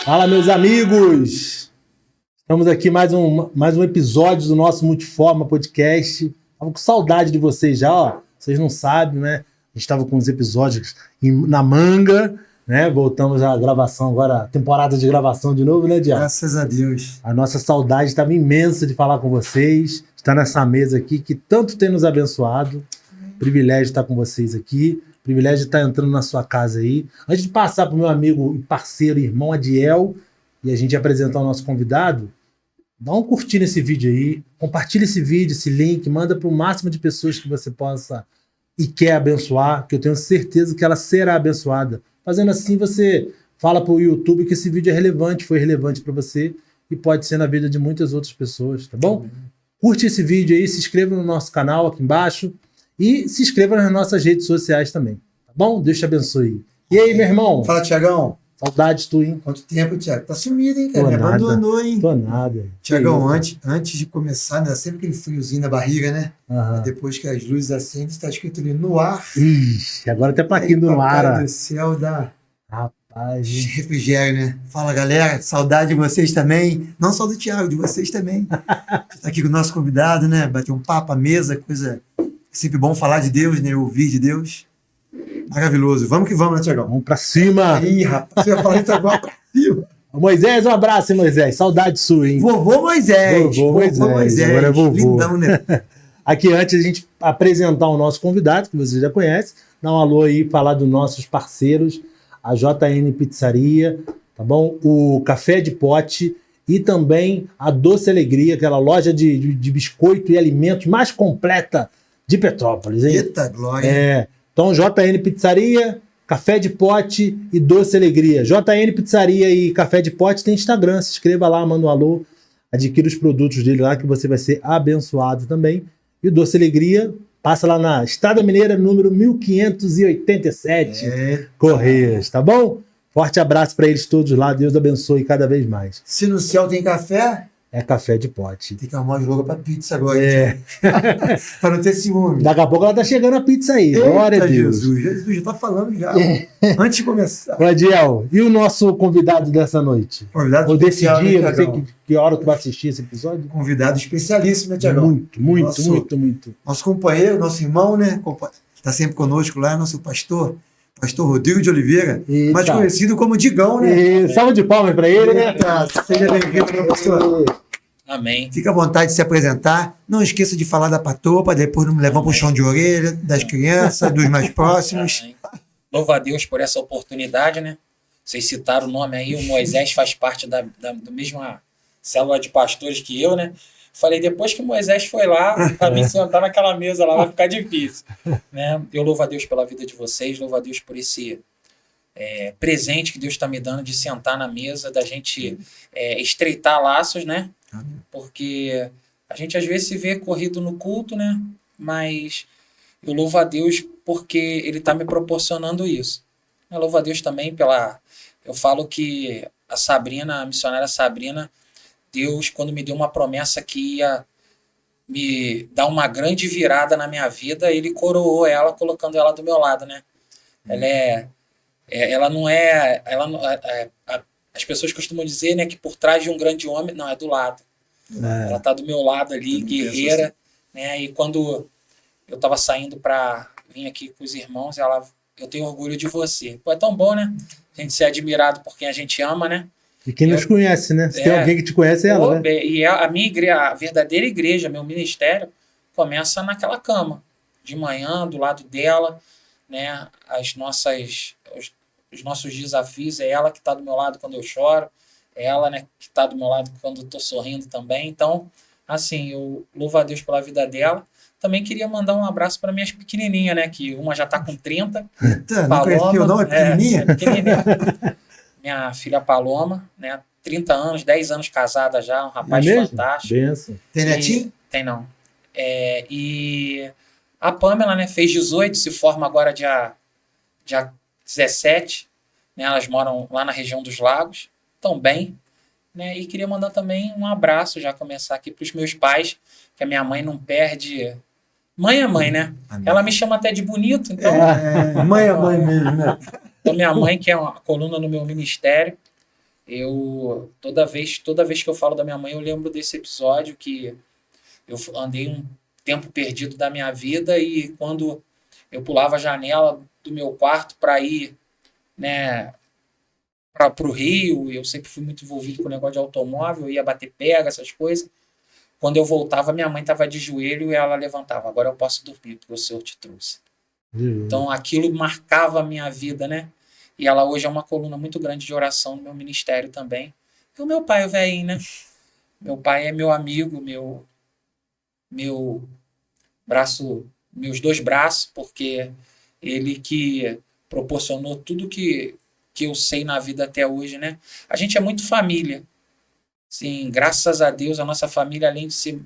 Fala, meus amigos! Estamos aqui mais um episódio do nosso Multiforma Podcast. Estava com saudade de vocês já, ó. Vocês não sabem, né? A gente estava com os episódios na manga, né? Voltamos à gravação agora, temporada de gravação de novo, né, Diário? Graças a Deus. A nossa saudade estava imensa de falar com vocês, estar nessa mesa aqui que tanto tem nos abençoado. Privilégio de estar com vocês aqui. Privilégio de estar entrando na sua casa aí. Antes de passar para o meu amigo e parceiro, irmão Adiel, e a gente apresentar o nosso convidado, dá um curtir nesse vídeo aí, compartilha esse vídeo, esse link, manda para o máximo de pessoas que você possa e quer abençoar, que eu tenho certeza que ela será abençoada. Fazendo assim, você fala para o YouTube que esse vídeo é relevante, foi relevante para você e pode ser na vida de muitas outras pessoas, tá bom? Curte esse vídeo aí, se inscreva no nosso canal aqui embaixo. E se inscreva nas nossas redes sociais também, tá bom? Deus te abençoe. E aí, meu irmão? Fala, Tiagão. Saudades tu, hein? Quanto tempo, Tiago? Tá sumido, hein, cara? Me abandonou, hein? Tô nada. Tiagão, antes de começar, né, sempre aquele friozinho na barriga, né? Uhum. Depois que as luzes acendem, está escrito ali no ar. Ixi, agora até plaquinha do ar. Papai do céu dá rapaz, refrigério, né? Fala, galera. Saudade de vocês também. Não só do Tiago, de vocês também. Tá aqui com o nosso convidado, né? Bater um papo à mesa, coisa... Sempre bom falar de Deus, né? Ouvir de Deus. Maravilhoso. Vamos que vamos, né, Tiagão? Vamos pra cima. Ih, rapaz, você vai falar isso agora pra cima. Moisés, um abraço, hein, Moisés. Saudade sua, hein? Vovô Moisés. Vovô Moisés. Agora é vovô. Lindão, né? Aqui, antes de a gente apresentar o nosso convidado, que você já conhece, dá um alô aí, falar dos nossos parceiros, a JN Pizzaria, tá bom? O Café de Pote e também a Doce Alegria, aquela loja de biscoito e alimentos mais completa de Petrópolis, hein? Eita glória! Então, JN Pizzaria, Café de Pote e Doce Alegria. JN Pizzaria e Café de Pote tem Instagram, se inscreva lá, manda um alô, adquira os produtos dele lá que você vai ser abençoado também. E o Doce Alegria, passa lá na Estrada Mineira, número 1587, Correias, tá bom? Forte abraço para eles todos lá, Deus abençoe cada vez mais. Se no céu tem café... É Café de Pote. Tem que arrumar jogo pra pizza agora. Para não ter ciúme. Daqui a pouco ela tá chegando a pizza aí. Eita, glória a Deus. Jesus já tá falando já. Antes de começar. Adiel, e o nosso convidado dessa noite? Convidado ou desse especial, dia, né, não sei que hora tu vai assistir esse episódio. Convidado especialíssimo, né, Tiagão? Muito. Nosso companheiro, nosso irmão, né? Tá sempre conosco lá, nosso pastor Rodrigo de Oliveira, mais conhecido como Digão, né? Salve de palmas para ele, né? Seja bem-vindo, meu pastor. Amém. Fica à vontade de se apresentar. Não esqueça de falar da patopa, depois não me levar para o chão de orelha, das crianças, dos mais próximos. Amém. Louvo a Deus por essa oportunidade, né? Vocês citaram o nome aí, o Moisés faz parte da mesma célula de pastores que eu, né? Falei, depois que Moisés foi lá, para mim sentar naquela mesa lá vai ficar difícil. Né? Eu louvo a Deus pela vida de vocês, louvo a Deus por esse presente que Deus está me dando de sentar na mesa, da gente estreitar laços, né? Porque a gente às vezes se vê corrido no culto, né? Mas eu louvo a Deus porque Ele está me proporcionando isso. Eu louvo a Deus também eu falo que a missionária Sabrina, Deus, quando me deu uma promessa que ia me dar uma grande virada na minha vida, Ele coroou ela, colocando ela do meu lado, né? As pessoas costumam dizer, né, que por trás de um grande homem, não, é do lado. Ela está do meu lado ali, guerreira, né? E quando eu estava saindo para vir aqui com os irmãos, eu tenho orgulho de você. Pô, é tão bom, né? A gente ser admirado por quem a gente ama, né? E quem nos conhece, né? Se tem alguém que te conhece, é ela, né? E a minha igreja, a verdadeira igreja, meu ministério, começa naquela cama, de manhã, do lado dela, né? Os nossos desafios, é ela que está do meu lado quando eu choro, é ela, né, que está do meu lado quando eu estou sorrindo também. Então, assim, eu louvo a Deus pela vida dela. Também queria mandar um abraço para minhas pequenininhas, né, que uma já está com 30. Eita, não conheci o nome, pequenininha? Pequenininha. Minha filha Paloma, né, 30 anos, 10 anos casada já, um rapaz fantástico. Benção. Tem netinho? Tem não. E a Pamela, né, fez 18, se forma agora dia 17, né, elas moram lá na região dos Lagos, estão bem, né, e queria mandar também um abraço, já começar aqui para os meus pais, que a minha mãe não perde... Mãe é mãe, né? Amém. Ela me chama até de bonito, então... Mãe é mãe mesmo, né? Então, minha mãe, que é uma coluna no meu ministério, toda vez que eu falo da minha mãe, eu lembro desse episódio que eu andei um tempo perdido da minha vida e quando eu pulava a janela do meu quarto para ir, né, para o Rio, eu sempre fui muito envolvido com o negócio de automóvel, eu ia bater pega, essas coisas. Quando eu voltava, minha mãe estava de joelho e ela levantava. Agora eu posso dormir, porque o Senhor te trouxe. Então aquilo marcava a minha vida, né? E ela hoje é uma coluna muito grande de oração no meu ministério também. E o meu pai, o velhinho, né? Meu pai é meu amigo, meu braço, meus dois braços, porque ele que proporcionou tudo que eu sei na vida até hoje, né? A gente é muito família. Sim, graças a Deus, a nossa família, além de ser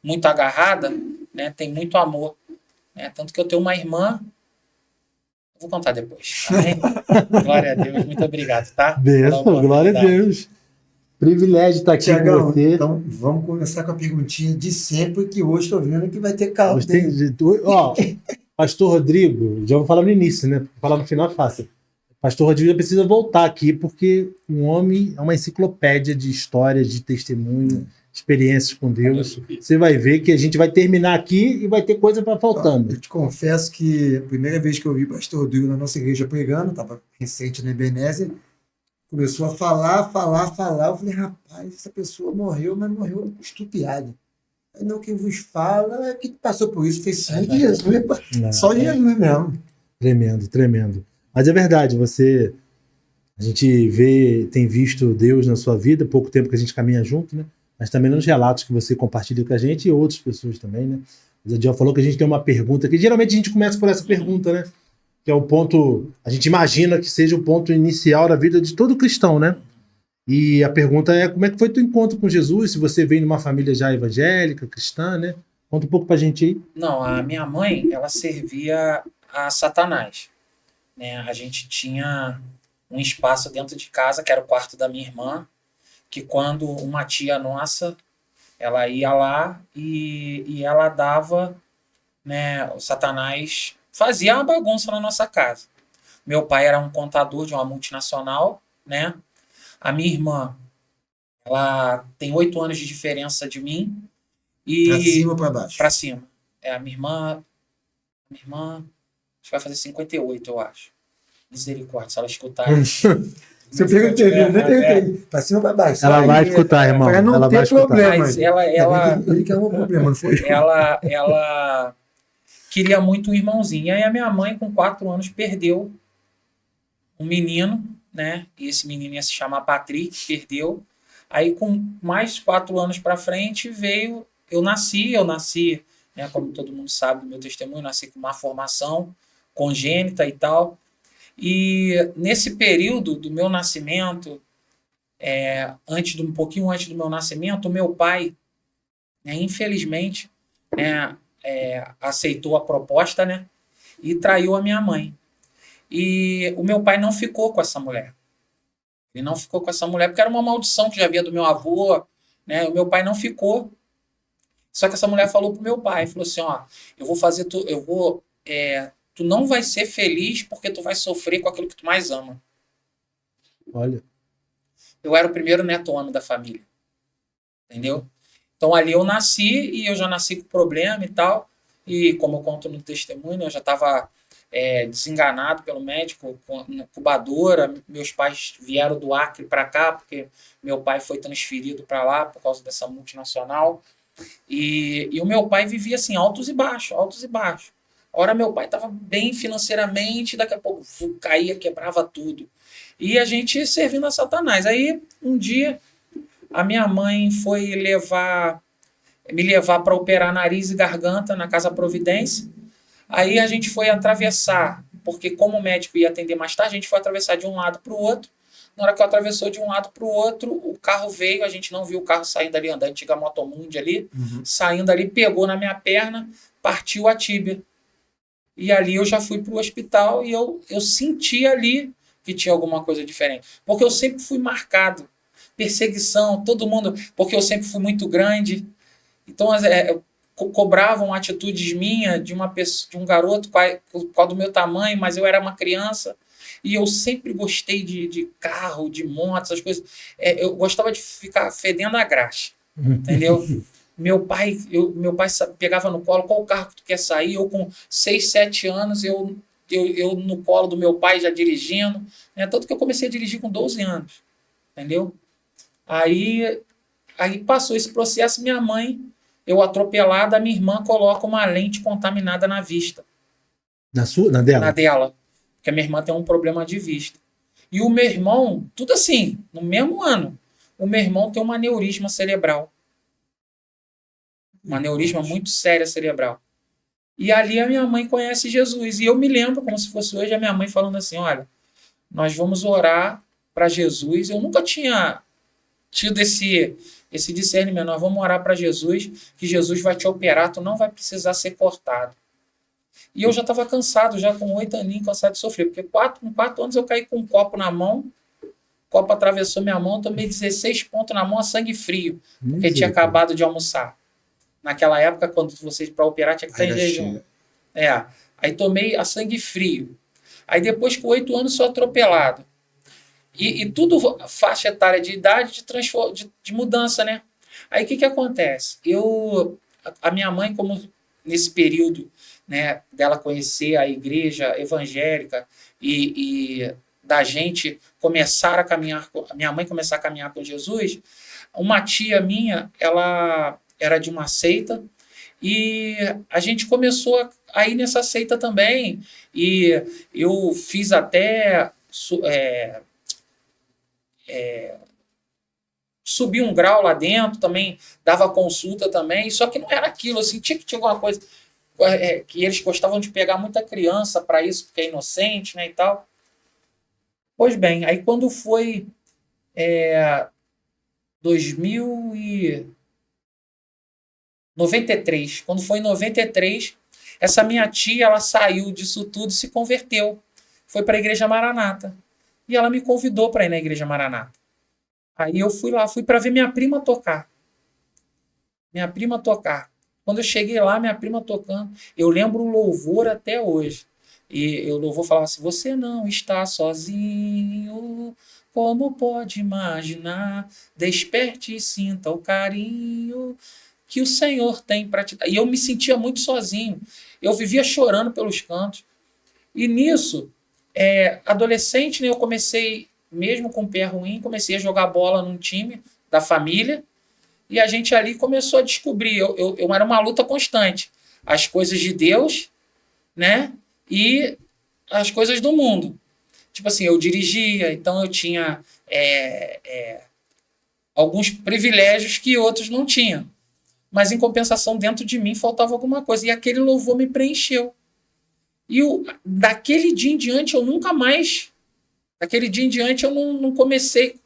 muito agarrada, né, tem muito amor. Né? Tanto que eu tenho uma irmã, vou contar depois. Amém? Glória a Deus, muito obrigado, tá? Benção, glória a Deus. Privilégio estar aqui Tiagão, com você. então vamos começar com a perguntinha de sempre, que hoje estou vendo que vai ter calma. Ó, Pastor Rodrigo, já vou falar no início, né? Falar no final é fácil. Pastor Rodrigo precisa voltar aqui, porque um homem é uma enciclopédia de histórias, de testemunho, experiências com Deus. Você vai ver que a gente vai terminar aqui e vai ter coisa para faltando. Eu te confesso que a primeira vez que eu vi o Pastor Rodrigo na nossa igreja pregando, estava recente na Ebenezer, começou a falar. Eu falei, rapaz, essa pessoa morreu, mas morreu estupiada. Aí não, quem vos fala é que passou por isso, fez sangue de Jesus, só Jesus mesmo. Tremendo, tremendo. Mas é verdade, a gente tem visto Deus na sua vida, pouco tempo que a gente caminha junto, né? Mas também nos relatos que você compartilha com a gente e outras pessoas também, né? O Zé Diel falou que a gente tem uma pergunta, que geralmente a gente começa por essa pergunta, né? Que é o ponto, a gente imagina que seja o ponto inicial da vida de todo cristão, né? E a pergunta é, como é que foi teu encontro com Jesus? Se você veio numa família já evangélica, cristã, né? Conta um pouco pra gente aí. Não, a minha mãe, ela servia a Satanás. Né? A gente tinha um espaço dentro de casa, que era o quarto da minha irmã, que quando uma tia nossa, ela ia lá e ela dava, né, o Satanás fazia uma bagunça na nossa casa. Meu pai era um contador de uma multinacional, né? A minha irmã, ela tem 8 anos de diferença de mim. E pra cima ou pra baixo? Pra cima. A minha irmã, acho que vai fazer 58, eu acho. Misericórdia, se ela escutar isso. Se eu perguntei, pra cima ou pra baixo? Ela vai escutar, irmão. Pra não ela ter vai problema. Mas ela Ele que é um problema, não foi? ela queria muito um irmãozinho. E aí a minha mãe, com 4 anos, perdeu um menino, né? E esse menino ia se chamar Patrick, perdeu. Aí, com mais 4 anos para frente, veio... Eu nasci, né, como todo mundo sabe do meu testemunho, nasci com uma formação congênita e tal. E nesse período do meu nascimento, um pouquinho antes do meu nascimento, o meu pai, né, infelizmente, né, aceitou a proposta, né, e traiu a minha mãe. E o meu pai não ficou com essa mulher. Ele não ficou com essa mulher porque era uma maldição que já havia do meu avô, né? O meu pai não ficou. Só que essa mulher falou pro meu pai, falou assim, ó, tu não vai ser feliz porque tu vai sofrer com aquilo que tu mais ama. Olha. Eu era o primeiro neto-homem da família. Entendeu? Então ali eu nasci e eu já nasci com problema e tal. E como eu conto no testemunho, eu já estava desenganado pelo médico, com incubadora. Meus pais vieram do Acre para cá, porque meu pai foi transferido para lá por causa dessa multinacional. E o meu pai vivia assim, altos e baixos, altos e baixos. A hora meu pai estava bem financeiramente, daqui a pouco caía, quebrava tudo. E a gente servindo a Satanás. Aí, um dia, a minha mãe foi me levar para operar nariz e garganta na Casa Providência. Aí a gente foi atravessar, porque como o médico ia atender mais tarde, a gente foi atravessar de um lado para o outro. Na hora que eu atravessou de um lado para o outro, o carro veio, a gente não viu o carro saindo ali, da antiga Motomundi ali, saindo ali, pegou na minha perna, partiu a tíbia. E ali eu já fui para o hospital e eu senti ali que tinha alguma coisa diferente. Porque eu sempre fui marcado. Perseguição, todo mundo... Porque eu sempre fui muito grande. Então, cobravam atitudes minhas de uma pessoa, de um garoto com a do meu tamanho, mas eu era uma criança. E eu sempre gostei de carro, de moto, essas coisas. Eu gostava de ficar fedendo a graxa, entendeu? Meu pai pegava no colo, qual carro que tu quer sair? Eu com 6, 7 anos, eu no colo do meu pai já dirigindo, né? Tanto que eu comecei a dirigir com 12 anos, entendeu? Aí passou esse processo, minha mãe, eu atropelada, a minha irmã coloca uma lente contaminada na vista. Na dela? Na dela. Porque a minha irmã tem um problema de vista. E o meu irmão, tudo assim, no mesmo ano, o meu irmão tem um aneurisma cerebral. Um aneurisma muito sério cerebral. E ali a minha mãe conhece Jesus. E eu me lembro, como se fosse hoje, a minha mãe falando assim, olha, nós vamos orar para Jesus. Eu nunca tinha tido esse discernimento. Nós vamos orar para Jesus, que Jesus vai te operar, tu não vai precisar ser cortado. E eu já estava cansado, já com 8 aninhos, cansado de sofrer. Porque com 4 anos eu caí com um copo na mão, o copo atravessou minha mão, tomei 16 pontos na mão a sangue frio, porque tinha acabado de almoçar. Naquela época, quando você para operar, tinha que estar em jejum. Aí tomei a sangue frio. Aí depois, com 8 anos, sou atropelado. E tudo faixa etária de idade de mudança, né? Aí o que acontece? A minha mãe, como nesse período, né, dela conhecer a igreja evangélica e da gente começar a caminhar, minha mãe começar a caminhar com Jesus, uma tia minha, ela era de uma seita e a gente começou a ir nessa seita também. E eu fiz até subir um grau lá dentro, também dava consulta também, só que não era aquilo, assim, tinha alguma coisa que eles gostavam de pegar muita criança para isso, porque é inocente, né, e tal. Pois bem, aí quando foi 2093, quando foi em 93, essa minha tia, ela saiu disso tudo e se converteu, foi para a Igreja Maranata, e ela me convidou para ir na Igreja Maranata. Aí eu fui lá, fui para ver minha prima tocar. Quando eu cheguei lá, minha prima tocando, eu lembro o louvor até hoje. E o louvor falava assim, você não está sozinho, como pode imaginar? Desperte e sinta o carinho que o Senhor tem para te dar. E eu me sentia muito sozinho. Eu vivia chorando pelos cantos. E nisso, adolescente, né, eu comecei, mesmo com o pé ruim, comecei a jogar bola num time da família. E a gente ali começou a descobrir. Eu era uma luta constante. As coisas de Deus, né? E as coisas do mundo. Tipo assim, eu dirigia, então eu tinha alguns privilégios que outros não tinham. Mas, em compensação, dentro de mim faltava alguma coisa. E aquele louvor me preencheu. E daquele dia em diante, eu nunca mais... Daquele dia em diante, eu não comecei...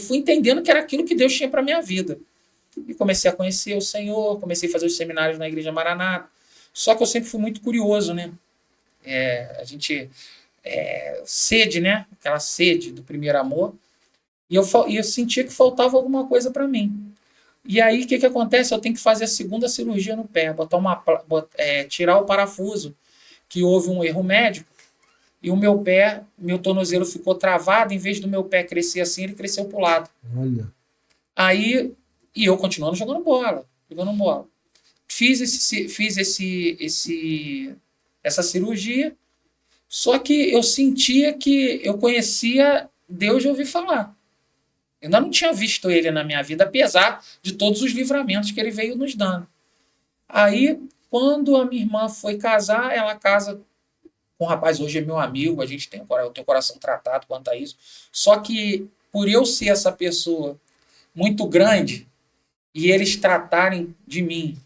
fui entendendo que era aquilo que Deus tinha para minha vida. E comecei a conhecer o Senhor, comecei a fazer os seminários na Igreja Maranata. Só que eu sempre fui muito curioso, né? A gente... sede, né? Aquela sede do primeiro amor. E eu sentia que faltava alguma coisa para mim. E aí, o que acontece? Eu tenho que fazer a segunda cirurgia no pé, tirar o parafuso, que houve um erro médico, e o meu pé, meu tornozelo ficou travado, em vez do meu pé crescer assim, ele cresceu para o lado. Olha. Aí, e eu continuando jogando bola. Fiz essa cirurgia, só que eu sentia que eu conhecia Deus de ouvir falar. Eu ainda não tinha visto ele na minha vida, apesar de todos os livramentos que ele veio nos dando. Aí, quando a minha irmã foi casar, ela casa com um rapaz, hoje é meu amigo, eu tenho o coração tratado quanto a isso. Só que, por eu ser essa pessoa muito grande, e eles tratarem de mim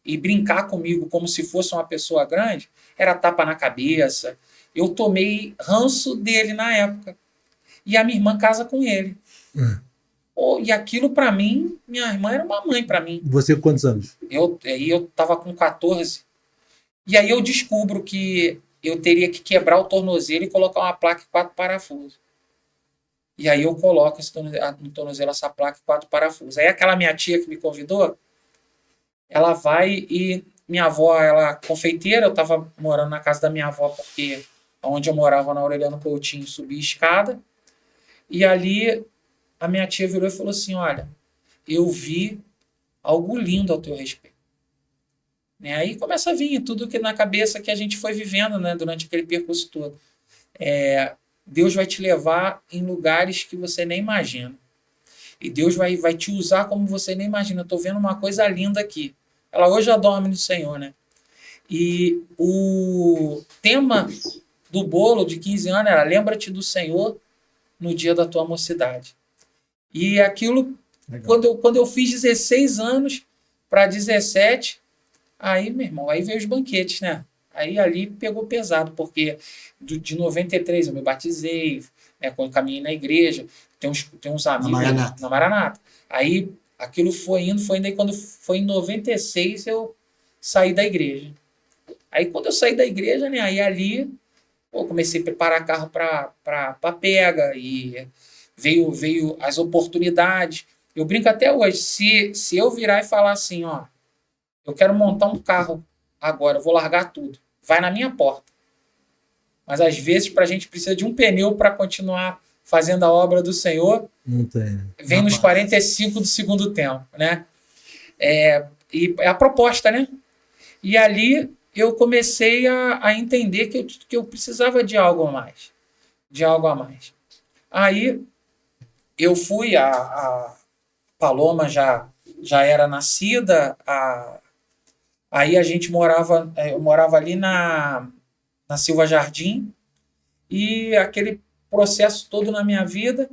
e brincar comigo como se fosse uma pessoa grande, era tapa na cabeça. Eu tomei ranço dele na época. E a minha irmã casa com ele. E aquilo para mim, minha irmã era uma mãe para mim. Você com quantos anos? Eu estava com 14. E aí eu descubro que eu teria que quebrar o tornozelo e colocar uma placa e 4 parafusos. E aí eu coloco no tornozelo essa placa e 4 parafusos. Aí aquela minha tia que me convidou, ela vai e minha avó, ela confeiteira, eu estava morando na casa da minha avó porque onde eu morava na Aureliano Coutinho, subi a escada, e ali a minha tia virou e falou assim, olha, eu vi algo lindo ao teu respeito. Né? Aí começa a vir tudo que na cabeça que a gente foi vivendo, né, durante aquele percurso todo. Deus vai te levar em lugares que você nem imagina. E Deus vai te usar como você nem imagina. Eu estou vendo uma coisa linda aqui. Ela hoje já dorme no Senhor, né? E o tema do bolo de 15 anos era lembra-te do Senhor no dia da tua mocidade. E aquilo, quando eu fiz 16 anos para 17, aí, meu irmão, aí veio os banquetes, né? Aí ali pegou pesado, porque de 93 eu me batizei, né, quando caminhei na igreja, tem uns amigos na Maranata. Aí aquilo foi indo, e quando foi em 96 eu saí da igreja. Aí quando eu saí da igreja, né, aí ali comecei a preparar carro para pega, e veio as oportunidades. Eu brinco até hoje, se eu virar e falar assim, ó, eu quero montar um carro agora, eu vou largar tudo, vai na minha porta. Mas às vezes a gente precisa de um pneu para continuar fazendo a obra do Senhor. Não tem. Vem nos 45 do segundo tempo, né? E a proposta, né? E ali eu comecei a entender que eu precisava de algo a mais. De algo a mais. Aí eu fui, a Paloma já era nascida, aí a gente eu morava ali na Silva Jardim, e aquele processo todo na minha vida,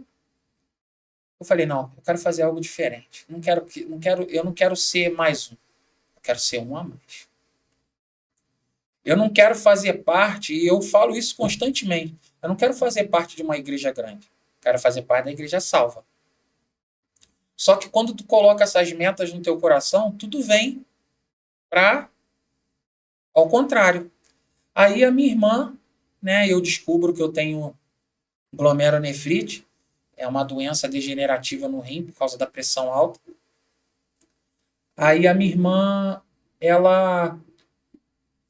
eu falei, não, eu quero fazer algo diferente. Eu não quero ser mais um. Eu quero ser um a mais. Eu não quero fazer parte, e eu falo isso constantemente, eu não quero fazer parte de uma igreja grande. Eu quero fazer parte da igreja salva. Só que quando tu coloca essas metas no teu coração, tudo vem ao contrário. Aí a minha irmã, né, eu descubro que eu tenho glomerulonefrite, é uma doença degenerativa no rim por causa da pressão alta. Aí a minha irmã,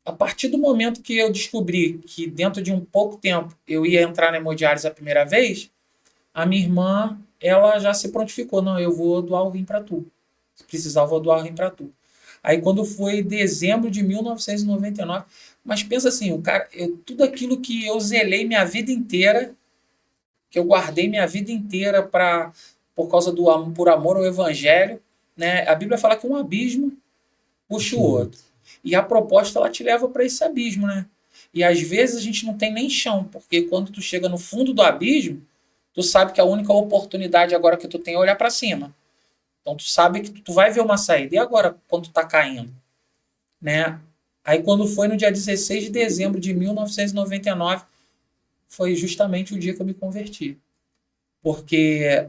a partir do momento que eu descobri que dentro de um pouco tempo eu ia entrar na hemodiálise a primeira vez, a minha irmã, ela já se prontificou, não, eu vou doar o rim para tu. Se precisar, eu vou doar o rim para tu. Aí quando foi dezembro de 1999, mas pensa assim, tudo aquilo que eu zelei minha vida inteira, que eu guardei minha vida inteira por causa por amor ao evangelho, né? A Bíblia fala que um abismo puxa o outro. E a proposta, ela te leva para esse abismo, né? E às vezes a gente não tem nem chão, porque quando tu chega no fundo do abismo, tu sabe que a única oportunidade agora que tu tem é olhar para cima. Então tu sabe que tu vai ver uma saída. E agora, quando tu tá caindo? Né? Aí quando foi no dia 16 de dezembro de 1999, foi justamente o dia que eu me converti. Porque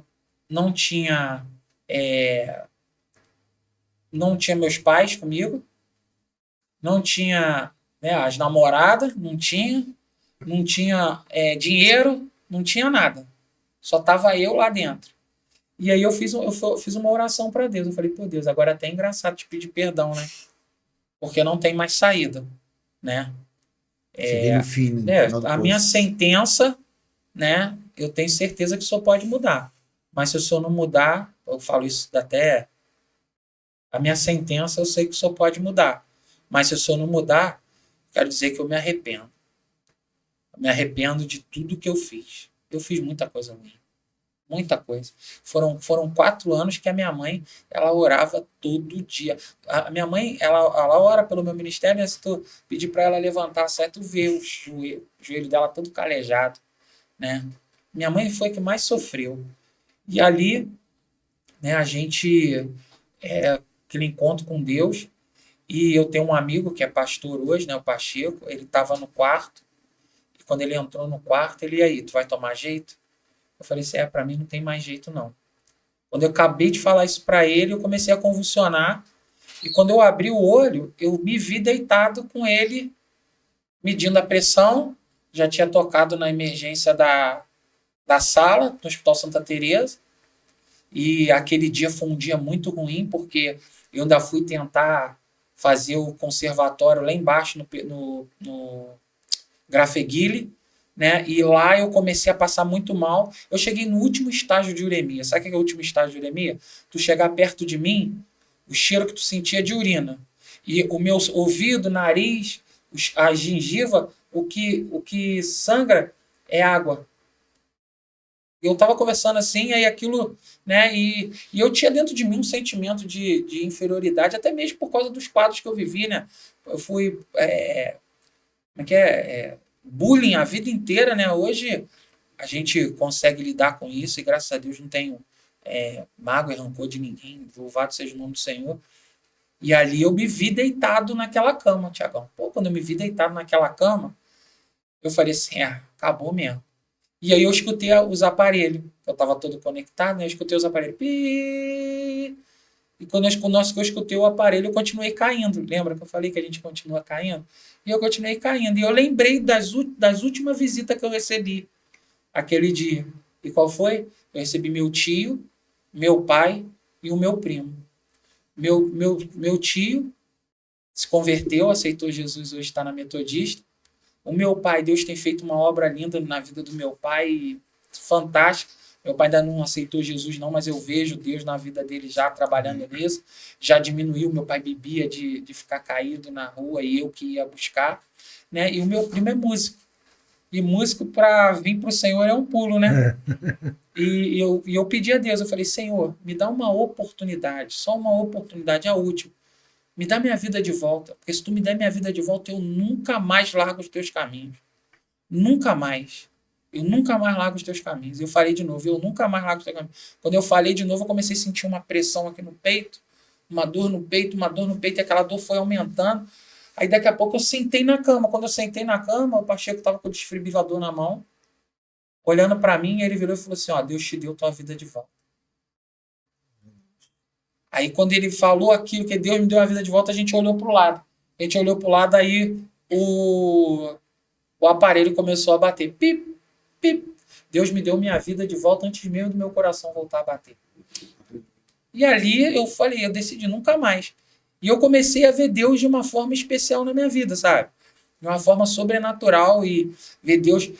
não tinha meus pais comigo, não tinha, né, as namoradas, não tinha dinheiro, não tinha nada. Só tava eu lá dentro. E aí eu fiz uma oração para Deus. Eu falei, pô, Deus, agora é até engraçado te pedir perdão, né? Porque não tem mais saída, né? Cheguei no fim, né? A minha sentença, né? Eu tenho certeza que o senhor pode mudar. Mas se o senhor não mudar, eu falo isso até... A minha sentença, eu sei que o senhor pode mudar. Mas se o senhor não mudar, quero dizer que eu me arrependo. Eu me arrependo de tudo que eu fiz. Eu fiz muita coisa ruim. Muita coisa. Foram 4 anos que a minha mãe, ela orava todo dia. A minha mãe, ela ora pelo meu ministério, né? Se tu pedir para ela levantar, certo, tu vê o joelho dela todo calejado, né? Minha mãe foi a que mais sofreu. E ali, né, a gente, aquele encontro com Deus, e eu tenho um amigo que é pastor hoje, né, o Pacheco, ele estava no quarto, e quando ele entrou no quarto, ele, e aí, tu vai tomar jeito? Eu falei assim, para mim não tem mais jeito não. Quando eu acabei de falar isso para ele, eu comecei a convulsionar, e quando eu abri o olho, eu me vi deitado com ele, medindo a pressão, já tinha tocado na emergência da sala, do Hospital Santa Teresa, e aquele dia foi um dia muito ruim, porque eu ainda fui tentar fazer o conservatório lá embaixo no Grafeguili, né? E lá eu comecei a passar muito mal. Eu cheguei no último estágio de uremia. Sabe o que é o último estágio de uremia? Tu chegar perto de mim, o cheiro que tu sentia de urina. E o meu ouvido, nariz, a gengiva, o que sangra é água. Eu estava conversando assim, aí aquilo, né? E eu tinha dentro de mim um sentimento de inferioridade, até mesmo por causa dos quadros que eu vivi, né? Eu fui como é que bullying a vida inteira, né? Hoje a gente consegue lidar com isso e graças a Deus não tenho mágoa e rancor de ninguém. Louvado seja o nome do Senhor. E ali eu me vi deitado naquela cama, Tiagão. Pô, quando eu me vi deitado naquela cama, eu falei assim, acabou mesmo. E aí eu escutei os aparelhos. Eu estava todo conectado, né? Eu escutei os aparelhos. Pi! E quando eu escutei o aparelho, eu continuei caindo. Lembra que eu falei que a gente continua caindo? E eu continuei caindo. E eu lembrei das últimas visitas que eu recebi aquele dia. E qual foi? Eu recebi meu tio, meu pai e o meu primo. Meu tio se converteu, aceitou Jesus, hoje está na Metodista. O meu pai, Deus tem feito uma obra linda na vida do meu pai, fantástica. Meu pai ainda não aceitou Jesus não, mas eu vejo Deus na vida dele já trabalhando nisso. Já diminuiu, meu pai bebia de ficar caído na rua e eu que ia buscar. Né? E o meu primo é músico. E músico para vir para o Senhor é um pulo, né? E eu pedi a Deus, eu falei, Senhor, me dá uma oportunidade, só uma oportunidade, a última. Me dá minha vida de volta, porque se tu me der minha vida de volta, eu nunca mais largo os teus caminhos. Nunca mais. Eu nunca mais largo os teus caminhos. Eu falei de novo, eu nunca mais largo os teus caminhos. Quando eu falei de novo, eu comecei a sentir uma pressão aqui no peito, uma dor no peito, e aquela dor foi aumentando. Aí daqui a pouco eu sentei na cama. Quando eu sentei na cama, o Pacheco estava com o desfibrilador na mão, olhando para mim, e ele virou e falou assim, Deus te deu tua vida de volta. Aí quando ele falou aquilo, que Deus me deu a vida de volta, a gente olhou para o lado. Aí o aparelho começou a bater. Pip, pip. Deus me deu minha vida de volta antes mesmo do meu coração voltar a bater. E ali eu falei, eu decidi nunca mais. E eu comecei a ver Deus de uma forma especial na minha vida, sabe? De uma forma sobrenatural e ver Deus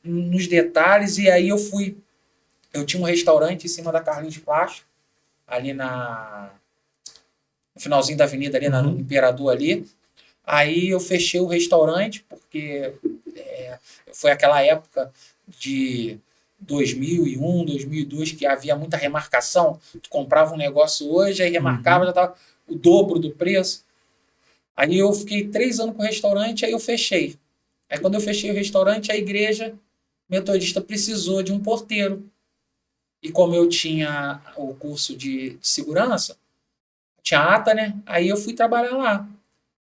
nos detalhes. E aí eu tinha um restaurante em cima da Carlinhos Plástico, ali no finalzinho da avenida, ali no Imperador ali. Aí eu fechei o restaurante, porque foi aquela época de 2001, 2002, que havia muita remarcação. Tu comprava um negócio hoje, aí remarcava, já estava o dobro do preço. Aí eu fiquei 3 anos com o restaurante, aí eu fechei. Aí quando eu fechei o restaurante, a igreja metodista precisou de um porteiro. E como eu tinha o curso de segurança, tinha ata, né? Aí eu fui trabalhar lá.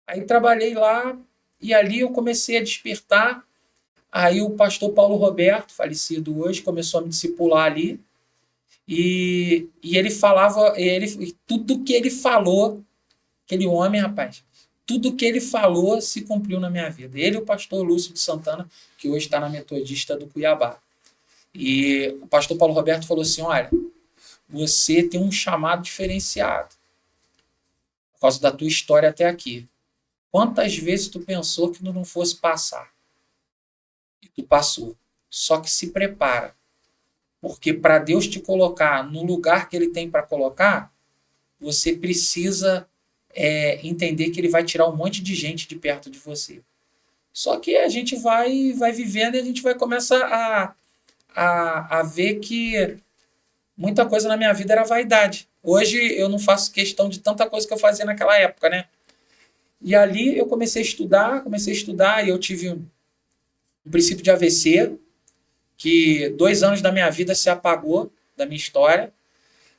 Aí trabalhei lá e ali eu comecei a despertar. Aí o pastor Paulo Roberto, falecido hoje, começou a me discipular ali. E ele falava, tudo que ele falou, aquele homem, rapaz, tudo que ele falou se cumpriu na minha vida. Ele e o pastor Lúcio de Santana, que hoje está na Metodista do Cuiabá. E o pastor Paulo Roberto falou assim, olha, você tem um chamado diferenciado por causa da tua história até aqui. Quantas vezes tu pensou que tu não fosse passar? E tu passou. Só que se prepara. Porque para Deus te colocar no lugar que Ele tem para colocar, você precisa entender que Ele vai tirar um monte de gente de perto de você. Só que a gente vai vivendo e a gente vai começar a ver que muita coisa na minha vida era vaidade. Hoje eu não faço questão de tanta coisa que eu fazia naquela época, né? E ali eu comecei a estudar e eu tive um princípio de AVC, que 2 anos da minha vida se apagou, da minha história.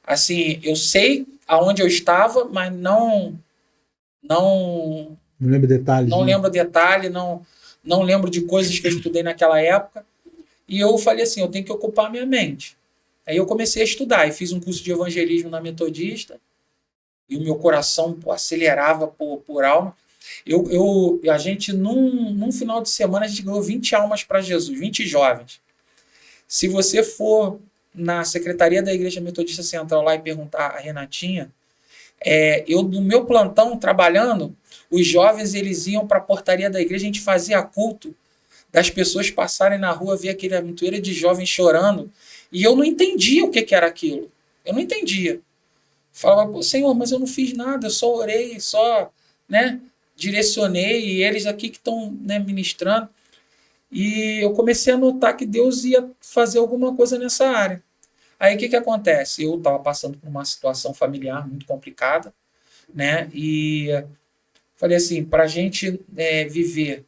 Assim, eu sei aonde eu estava, mas não lembro detalhes. Não lembro detalhe, não lembro de coisas que eu estudei naquela época. E eu falei assim, eu tenho que ocupar a minha mente. Aí eu comecei a estudar e fiz um curso de evangelismo na Metodista. E o meu coração acelerava por alma. A gente, num final de semana, a gente ganhou 20 almas para Jesus, 20 jovens. Se você for na secretaria da Igreja Metodista Central lá e perguntar a Renatinha, eu, no meu plantão, trabalhando, os jovens eles iam para a portaria da igreja, a gente fazia culto das pessoas passarem na rua, ver aquele amontoeira de jovens chorando, e eu não entendia o que era aquilo. Eu não entendia. Falava, pô, Senhor, mas eu não fiz nada, eu só orei, só, né, direcionei, e eles aqui que estão, né, ministrando. E eu comecei a notar que Deus ia fazer alguma coisa nessa área. Aí o que acontece? Eu estava passando por uma situação familiar muito complicada, né? E falei assim, para a gente viver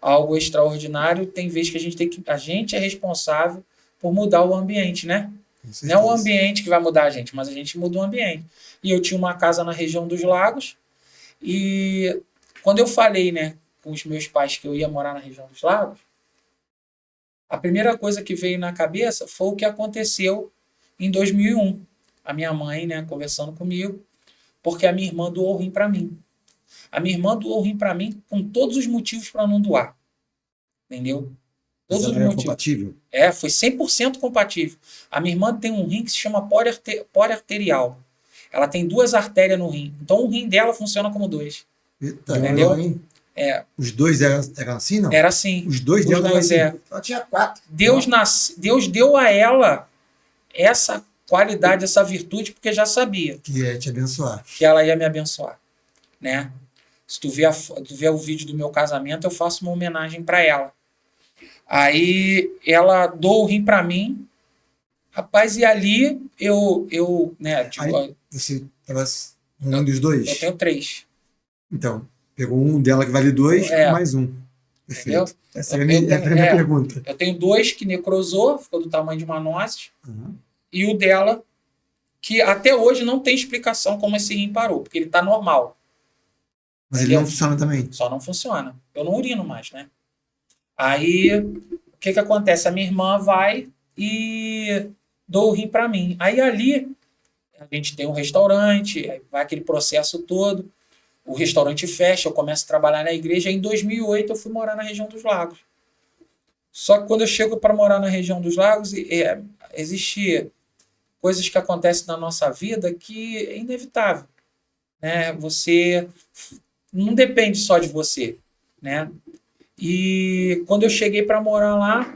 algo extraordinário, tem vezes que a gente é responsável por mudar o ambiente, né? Não é o ambiente que vai mudar a gente, mas a gente muda o ambiente. E eu tinha uma casa na região dos Lagos, e quando eu falei, né, com os meus pais que eu ia morar na região dos Lagos, a primeira coisa que veio na cabeça foi o que aconteceu em 2001. A minha mãe, né, conversando comigo, porque a minha irmã doou o rim para mim. A minha irmã doou o rim para mim com todos os motivos para não doar. Entendeu? Todos os motivos. Compatível? Foi 100% compatível. A minha irmã tem um rim que se chama poliarterial. Ela tem 2 artérias no rim. Então o rim dela funciona como 2. Eita, entendeu? Os dois eram assim, não? Era assim. Os dois dela eram assim. Ela tinha 4. Deus deu a ela essa qualidade, essa virtude, porque já sabia. Que ia te abençoar. Que ela ia me abençoar. Né? Se tu ver o vídeo do meu casamento, eu faço uma homenagem para ela. Aí ela doou o rim para mim. Rapaz, e ali eu né? Tipo, aí você tava um dos dois? Eu tenho 3. Então, pegou um dela que vale 2, mais um. Perfeito. Entendeu? Essa é a minha pergunta. Eu tenho 2 que necrosou, ficou do tamanho de uma noz. E o dela, que até hoje não tem explicação como esse rim parou, porque ele tá normal. Mas ele não funciona também? Só não funciona. Eu não urino mais, né? Aí, o que acontece? A minha irmã vai e doa o rim para mim. Aí ali, a gente tem um restaurante, vai aquele processo todo, o restaurante fecha, eu começo a trabalhar na igreja. Em 2008 eu fui morar na região dos Lagos. Só que quando eu chego para morar na região dos Lagos, existe coisas que acontecem na nossa vida que é inevitável, né? Você não depende só de você, né? E quando eu cheguei para morar lá,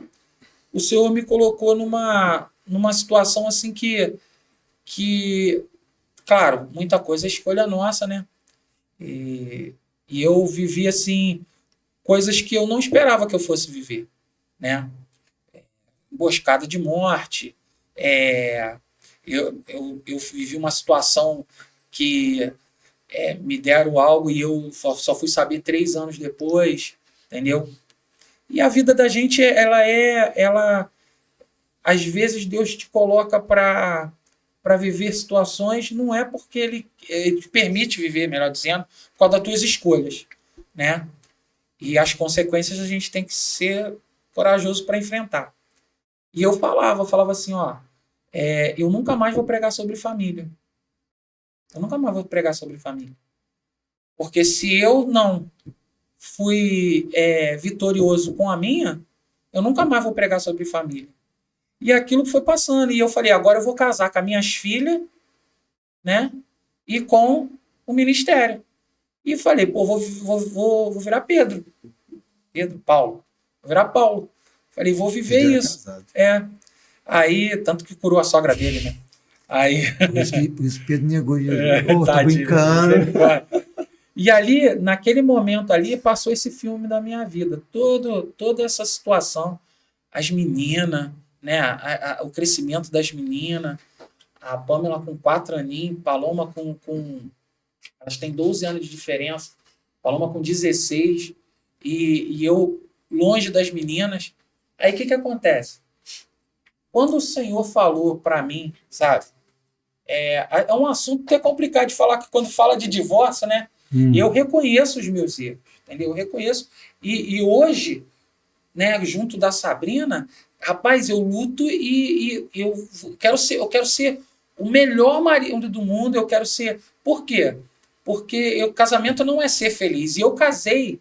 o Senhor me colocou numa situação assim que, claro, muita coisa é escolha nossa, né? E eu vivi assim coisas que eu não esperava que eu fosse viver, né? Emboscada de morte, eu vivi uma situação que me deram algo e eu só fui saber 3 anos depois, entendeu? E a vida da gente, ela às vezes Deus te coloca para viver situações, não é porque ele te permite viver, melhor dizendo, por causa das tuas escolhas, né? E as consequências a gente tem que ser corajoso para enfrentar. E eu falava assim, eu nunca mais vou pregar sobre família. Eu nunca mais vou pregar sobre família. Porque se eu não fui vitorioso com a minha, eu nunca mais vou pregar sobre família. E aquilo foi passando. E eu falei, agora eu vou casar com as minhas filhas, né? E com o ministério. E falei, pô, vou virar Paulo. Vou virar Paulo. Falei, vou viver isso. Aí, tanto que curou a sogra dele, né? Aí... Por isso Pedro negou. Tô brincando. E ali, naquele momento ali, passou esse filme da minha vida. Toda essa situação. As meninas, né? O crescimento das meninas. A Pamela com 4 aninhos, Paloma com... Elas têm 12 anos de diferença. Paloma com 16. E eu longe das meninas. Aí o que acontece? Quando o Senhor falou para mim, sabe? É um assunto que é complicado de falar, que quando fala de divórcio, né? Eu reconheço os meus erros, entendeu? Eu reconheço. E hoje, né, junto da Sabrina, rapaz, eu luto e eu quero ser o melhor marido do mundo, eu quero ser... Por quê? Porque o casamento não é ser feliz. E eu casei,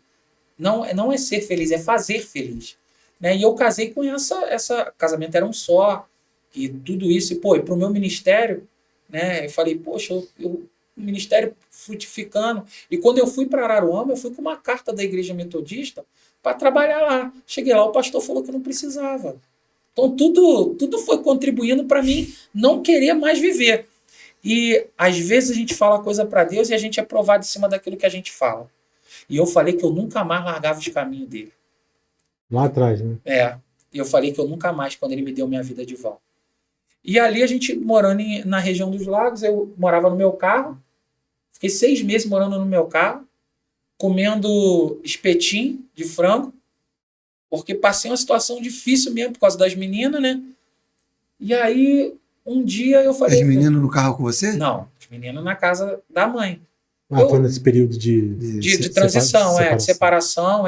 não é ser feliz, é fazer feliz. Né? E eu casei com essa... Casamento era um só, e tudo isso. E, pô, e pro meu ministério, né, eu falei, poxa, o ministério frutificando. E quando eu fui para Araruama, eu fui com uma carta da Igreja Metodista para trabalhar lá. Cheguei lá, o pastor falou que eu não precisava. Então tudo foi contribuindo para mim não querer mais viver. E às vezes a gente fala coisa para Deus e a gente é provado em cima daquilo que a gente fala. E eu falei que eu nunca mais largava os caminhos dele. Lá atrás, né? E eu falei que eu nunca mais, quando ele me deu minha vida de volta. E ali a gente morando na região dos lagos, eu morava no meu carro, fiquei 6 meses morando no meu carro, comendo espetinho de frango, porque passei uma situação difícil mesmo por causa das meninas, né? E aí, um dia eu falei... Os meninos no carro com você? Não, os meninos na casa da mãe. Foi nesse período de transição, de separação,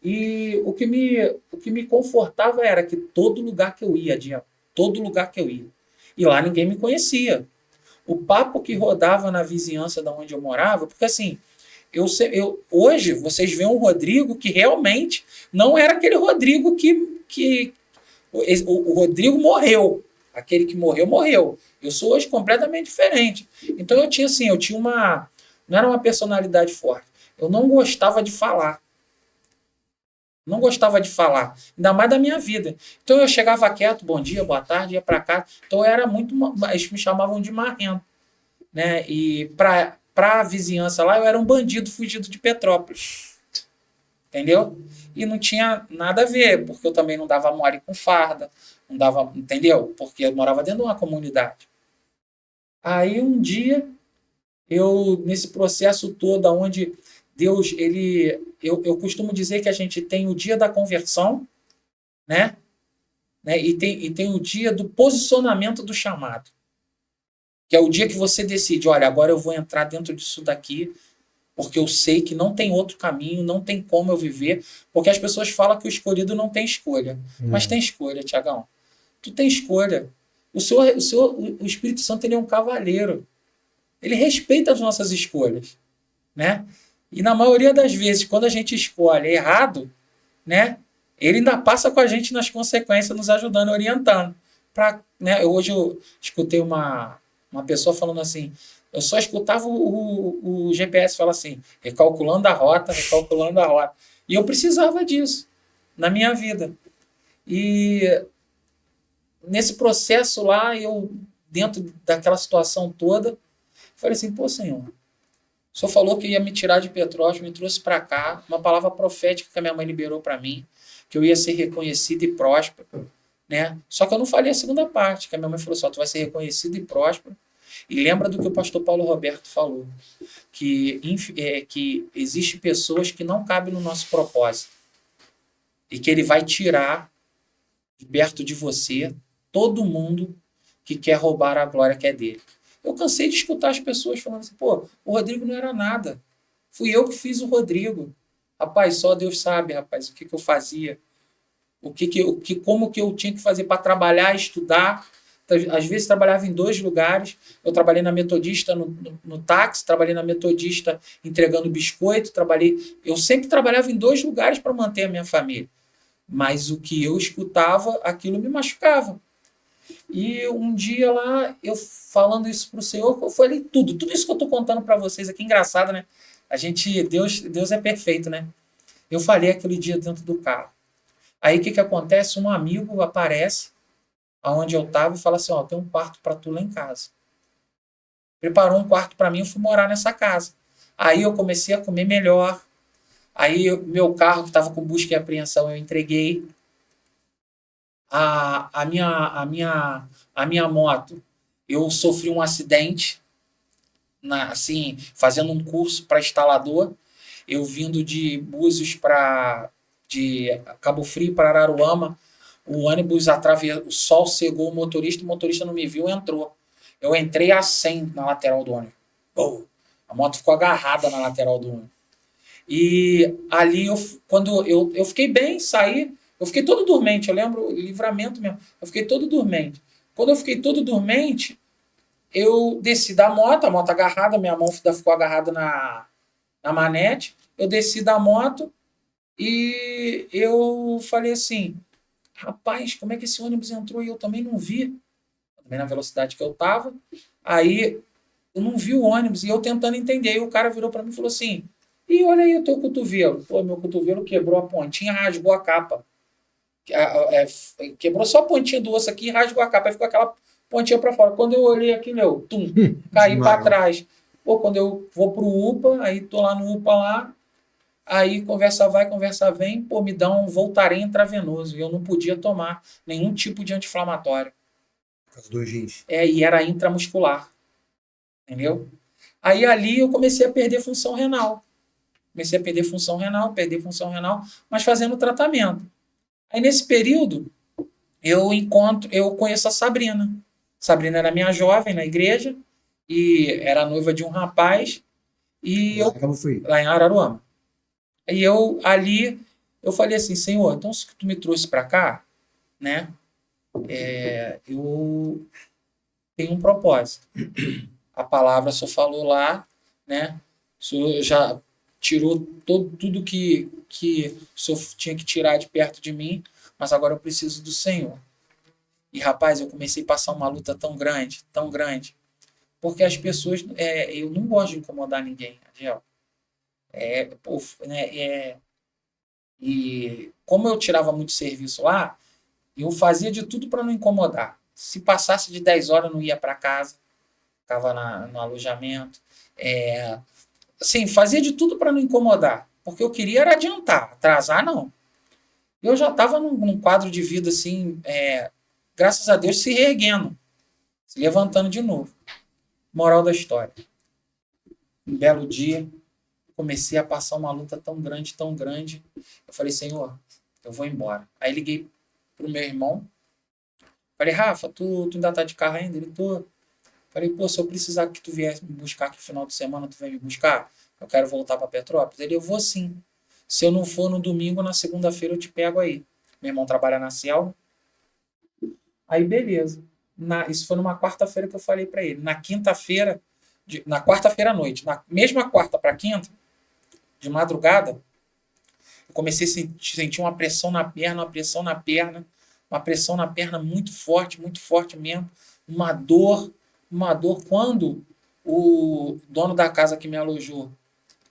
E o que me confortava era que todo lugar que eu ia, todo lugar que eu ia, e lá ninguém me conhecia. O papo que rodava na vizinhança da onde eu morava, porque assim, hoje vocês veem um Rodrigo que realmente não era aquele Rodrigo que o Rodrigo morreu. Aquele que morreu, morreu. Eu sou hoje completamente diferente. Então eu tinha uma... Não era uma personalidade forte. Eu não gostava de falar. Não gostava de falar. Ainda mais da minha vida. Então eu chegava quieto, bom dia, boa tarde, ia para casa. Então eu era muito... Eles me chamavam de marrento. Né? E para a vizinhança lá, eu era um bandido fugido de Petrópolis. Entendeu? E não tinha nada a ver, porque eu também não dava mole com farda. Não dava... Entendeu? Porque eu morava dentro de uma comunidade. Aí um dia... nesse processo todo, onde Deus, eu costumo dizer que a gente tem o dia da conversão, né? E tem o dia do posicionamento do chamado, que é o dia que você decide, olha, agora eu vou entrar dentro disso daqui, porque eu sei que não tem outro caminho, não tem como eu viver, porque as pessoas falam que o escolhido não tem escolha, mas tem escolha, Tiagão. Tu tem escolha. O Espírito Santo, ele é um cavaleiro. Ele respeita as nossas escolhas, né? E na maioria das vezes, quando a gente escolhe errado, né, ele ainda passa com a gente nas consequências, nos ajudando, orientando. Hoje eu escutei uma pessoa falando assim, eu só escutava o GPS falar assim, recalculando a rota. E eu precisava disso na minha vida. E nesse processo lá, dentro daquela situação toda, falei assim, pô, Senhor, o Senhor falou que ia me tirar de Petrópolis, me trouxe para cá, uma palavra profética que a minha mãe liberou para mim, que eu ia ser reconhecido e próspero, né? Só que eu não falei a segunda parte, que a minha mãe falou assim, tu vai ser reconhecido e próspero. E lembra do que o pastor Paulo Roberto falou, que existe pessoas que não cabem no nosso propósito e que ele vai tirar de perto de você todo mundo que quer roubar a glória que é dele. Eu cansei de escutar as pessoas falando assim, pô, o Rodrigo não era nada. Fui eu que fiz o Rodrigo. Rapaz, só Deus sabe, rapaz, o que eu fazia. Como que eu tinha que fazer para trabalhar, estudar. Às vezes trabalhava em 2 lugares. Eu trabalhei na Metodista no táxi, trabalhei na Metodista entregando biscoito, eu sempre trabalhava em 2 lugares para manter a minha família. Mas o que eu escutava, aquilo me machucava. E um dia lá, eu falando isso pro Senhor, eu falei tudo isso que eu tô contando para vocês aqui, engraçado, né? Deus é perfeito, né? Eu falei aquele dia dentro do carro. Aí o que acontece? Um amigo aparece aonde eu tava e fala assim, tem um quarto para tu lá em casa. Preparou um quarto para mim, eu fui morar nessa casa. Aí eu comecei a comer melhor. Aí meu carro que estava com busca e apreensão eu entreguei. A minha moto, eu sofri um acidente, fazendo um curso para instalador, eu vindo de Búzios de Cabo Frio para Araruama, o ônibus atravessou, o sol cegou o motorista não me viu, entrou. Eu entrei a 100 na lateral do ônibus. A moto ficou agarrada na lateral do ônibus. E ali, quando eu fiquei bem, saí. Eu fiquei todo dormente, eu lembro, livramento mesmo. Eu fiquei todo dormente. Quando eu fiquei todo dormente, eu desci da moto, a moto agarrada, minha mão ficou agarrada na manete. Eu desci da moto e eu falei assim, rapaz, como é que esse ônibus entrou e eu também não vi? Também na velocidade que eu tava. Aí eu não vi o ônibus e eu tentando entender. Aí o cara virou para mim e falou assim, E olha aí o teu cotovelo. Pô, meu cotovelo quebrou a pontinha, rasgou a capa. Quebrou só a pontinha do osso aqui e rasgou a capa. Aí ficou aquela pontinha para fora. Quando eu olhei aqui, caí para Desmaiou. trás. Pô, quando eu vou pro UPA, aí tô lá no UPA lá, aí conversa vai, conversa vem, pô, me dá um Voltaren intravenoso. E eu não podia tomar nenhum tipo de anti-inflamatório. Os dois rins. E era intramuscular. Entendeu? Aí ali eu comecei a perder função renal. Comecei a perder função renal, mas fazendo tratamento. Aí nesse período, eu conheço a Sabrina. Sabrina era minha jovem na igreja e era noiva de um rapaz e Lá em Cabo Frio. lá em Araruama. E eu ali eu falei assim, Senhor, então se tu me trouxe para cá, né? Eu tenho um propósito. A palavra só falou lá, né? O Senhor já tirou tudo que o Senhor tinha que tirar de perto de mim, mas agora eu preciso do Senhor. E, rapaz, eu comecei a passar uma luta tão grande, porque as pessoas... eu não gosto de incomodar ninguém, Adiel. E como eu tirava muito serviço lá, eu fazia de tudo para não incomodar. Se passasse de 10 horas, eu não ia para casa, ficava no alojamento. Assim, fazia de tudo para não incomodar, porque eu queria era adiantar, atrasar não. Eu já estava num quadro de vida assim, graças a Deus, se reerguendo, se levantando de novo. Moral da história. Um belo dia, comecei a passar uma luta tão grande. Eu falei, Senhor, eu vou embora. Aí liguei pro meu irmão. Falei, Rafa, tu ainda tá de carro ainda? Ele, tô. Falei, pô, se eu precisar que tu viesse me buscar aqui no final de semana, tu vem me buscar? Eu quero voltar para Petrópolis. Ele, eu vou sim. Se eu não for no domingo, na segunda-feira eu te pego aí. Meu irmão trabalha na Ciel. Aí, beleza. Isso foi numa quarta-feira que eu falei para ele. Na quinta-feira, na quarta-feira à noite, na mesma quarta para quinta, de madrugada, eu comecei a sentir uma pressão na perna, uma pressão na perna muito forte mesmo, uma dor. Quando o dono da casa que me alojou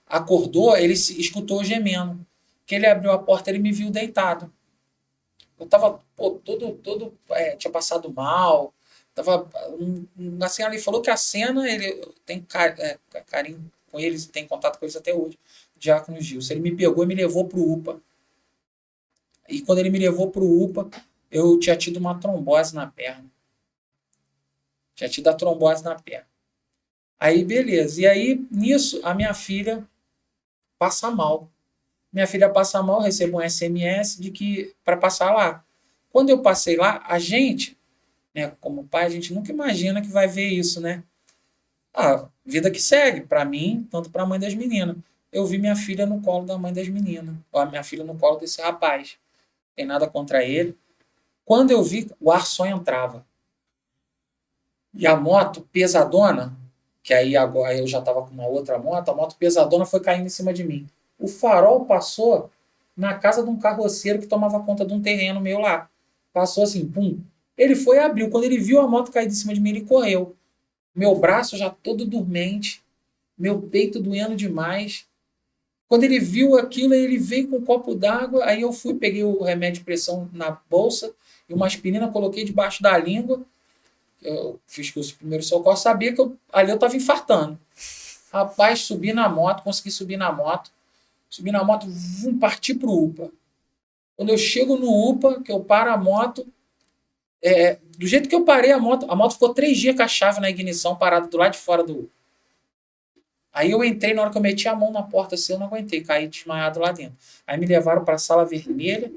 acordou, ele escutou gemendo. Que ele abriu a porta, ele me viu deitado. Eu tava todo tinha passado mal, tava assim, ele falou que a cena ele tem carinho com eles, tem contato com eles até hoje. Diácono Gilson, ele me pegou e me levou pro UPA. E quando ele me levou pro UPA, eu tinha tido uma trombose na perna. Tinha tido a trombose na perna. Aí, beleza. E aí, nisso, a minha filha passa mal. Minha filha passa mal, recebo um SMS de que para passar lá. Quando eu passei lá, a gente, né, como pai, a gente nunca imagina que vai ver isso, né? Vida que segue, para mim, tanto para a mãe das meninas. Eu vi minha filha no colo da mãe das meninas, ou a minha filha no colo desse rapaz. Tem nada contra ele. Quando eu vi, o ar só entrava. E a moto pesadona, que aí agora eu já estava com uma outra moto, a moto pesadona foi caindo em cima de mim. O farol passou na casa de um carroceiro que tomava conta de um terreno meu lá. Passou assim, pum. Ele foi e abriu. Quando ele viu a moto cair de cima de mim, ele correu. Meu braço já todo dormente, meu peito doendo demais. Quando ele viu aquilo, ele veio com um copo d'água. Aí eu fui, peguei o remédio de pressão na bolsa e uma aspirina, coloquei debaixo da língua. Eu fiz curso de primeiro socorro, sabia que ali eu estava infartando. Rapaz, subi na moto, consegui subir na moto. Subi na moto, parti pro UPA. Quando eu chego no UPA, que eu paro a moto, do jeito que eu parei a moto ficou 3 dias com a chave na ignição, parada do lado de fora do UPA. Aí eu entrei, na hora que eu meti a mão na porta, assim, eu não aguentei, caí desmaiado lá dentro. Aí me levaram para a sala vermelha.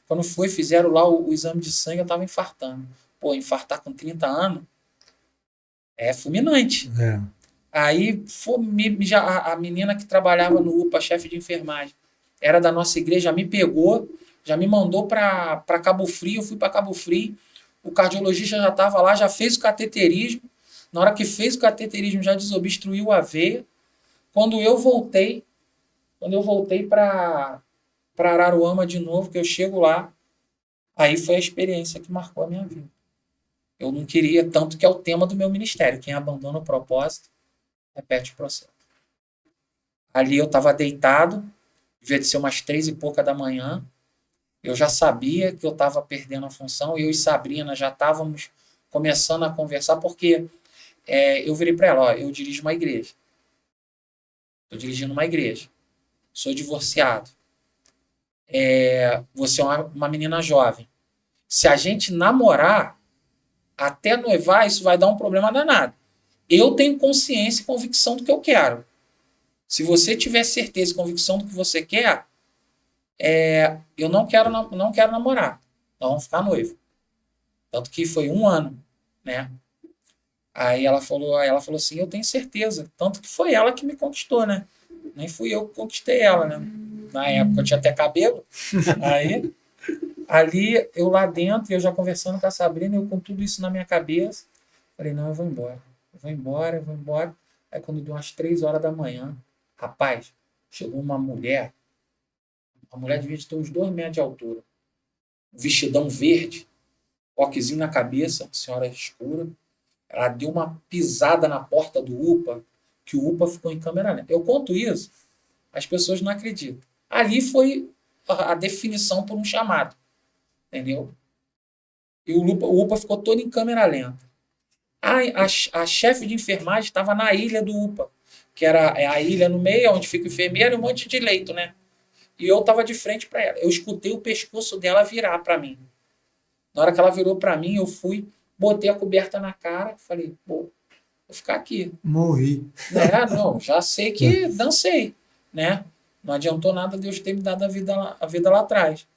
Quando fizeram lá o exame de sangue, eu estava infartando. Pô, infartar com 30 anos é fulminante. Aí a menina que trabalhava no UPA, chefe de enfermagem, era da nossa igreja, já me pegou, já me mandou para Cabo Frio. Eu fui para Cabo Frio, o cardiologista já estava lá, já fez o cateterismo. Na hora que fez o cateterismo, já desobstruiu a veia. Quando eu voltei para Araruama de novo, que eu chego lá, aí foi a experiência que marcou a minha vida. Eu não queria, tanto que é o tema do meu ministério. Quem abandona o propósito, repete o processo. Ali eu estava deitado, devia ser umas 3 e pouca da manhã. Eu já sabia que eu estava perdendo a função. Eu e Sabrina já estávamos começando a conversar, porque eu virei para ela, ó, eu dirijo uma igreja. Estou dirigindo uma igreja. Sou divorciado. Você é uma menina jovem. Se a gente namorar, até noivar, isso vai dar um problema danado. Eu tenho consciência e convicção do que eu quero. Se você tiver certeza e convicção do que você quer, eu não quero namorar. Nós vamos ficar noivo. Tanto que foi 1 ano, né? Aí ela falou assim, eu tenho certeza. Tanto que foi ela que me conquistou, né? Nem fui eu que conquistei ela, né? Na época eu tinha até cabelo. Aí, ali, eu lá dentro, eu já conversando com a Sabrina, eu com tudo isso na minha cabeça, falei, não, eu vou embora. Eu vou embora. Aí quando deu umas 3 horas da manhã, rapaz, chegou uma mulher, a mulher devia ter uns 2 metros de altura, um vestidão verde, coquezinho na cabeça, senhora escura. Ela deu uma pisada na porta do UPA, que o UPA ficou em câmera lenta. Eu conto isso, as pessoas não acreditam. Ali foi a definição por um chamado, entendeu? E o UPA ficou todo em câmera lenta. A chefe de enfermagem estava na ilha do UPA, que era a ilha no meio, onde fica o enfermeiro e um monte de leito, né? E eu estava de frente para ela. Eu escutei o pescoço dela virar para mim. Na hora que ela virou para mim, eu fui, botei a coberta na cara, falei, pô, vou ficar aqui. Morri. Não, já sei que dancei, né? Não adiantou nada Deus ter me dado a vida lá atrás.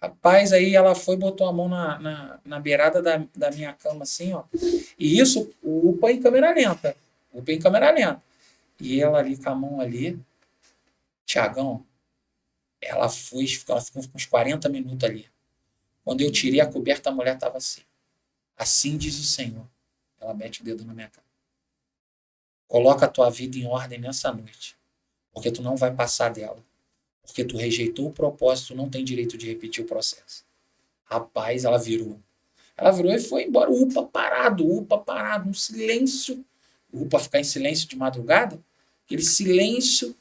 Rapaz, aí ela foi, botou a mão na beirada da minha cama, assim, ó. E isso, o UPA em câmera lenta. E ela ali com a mão ali, Tiagão, ela ficou uns 40 minutos ali. Quando eu tirei a coberta, a mulher estava assim. Assim diz o Senhor. Ela mete o dedo na minha cara. Coloca a tua vida em ordem nessa noite. Porque tu não vai passar dela. Porque tu rejeitou o propósito, tu não tem direito de repetir o processo. Rapaz, ela virou. Ela virou e foi embora. O UPA parado, um silêncio. O UPA ficar em silêncio de madrugada, aquele silêncio.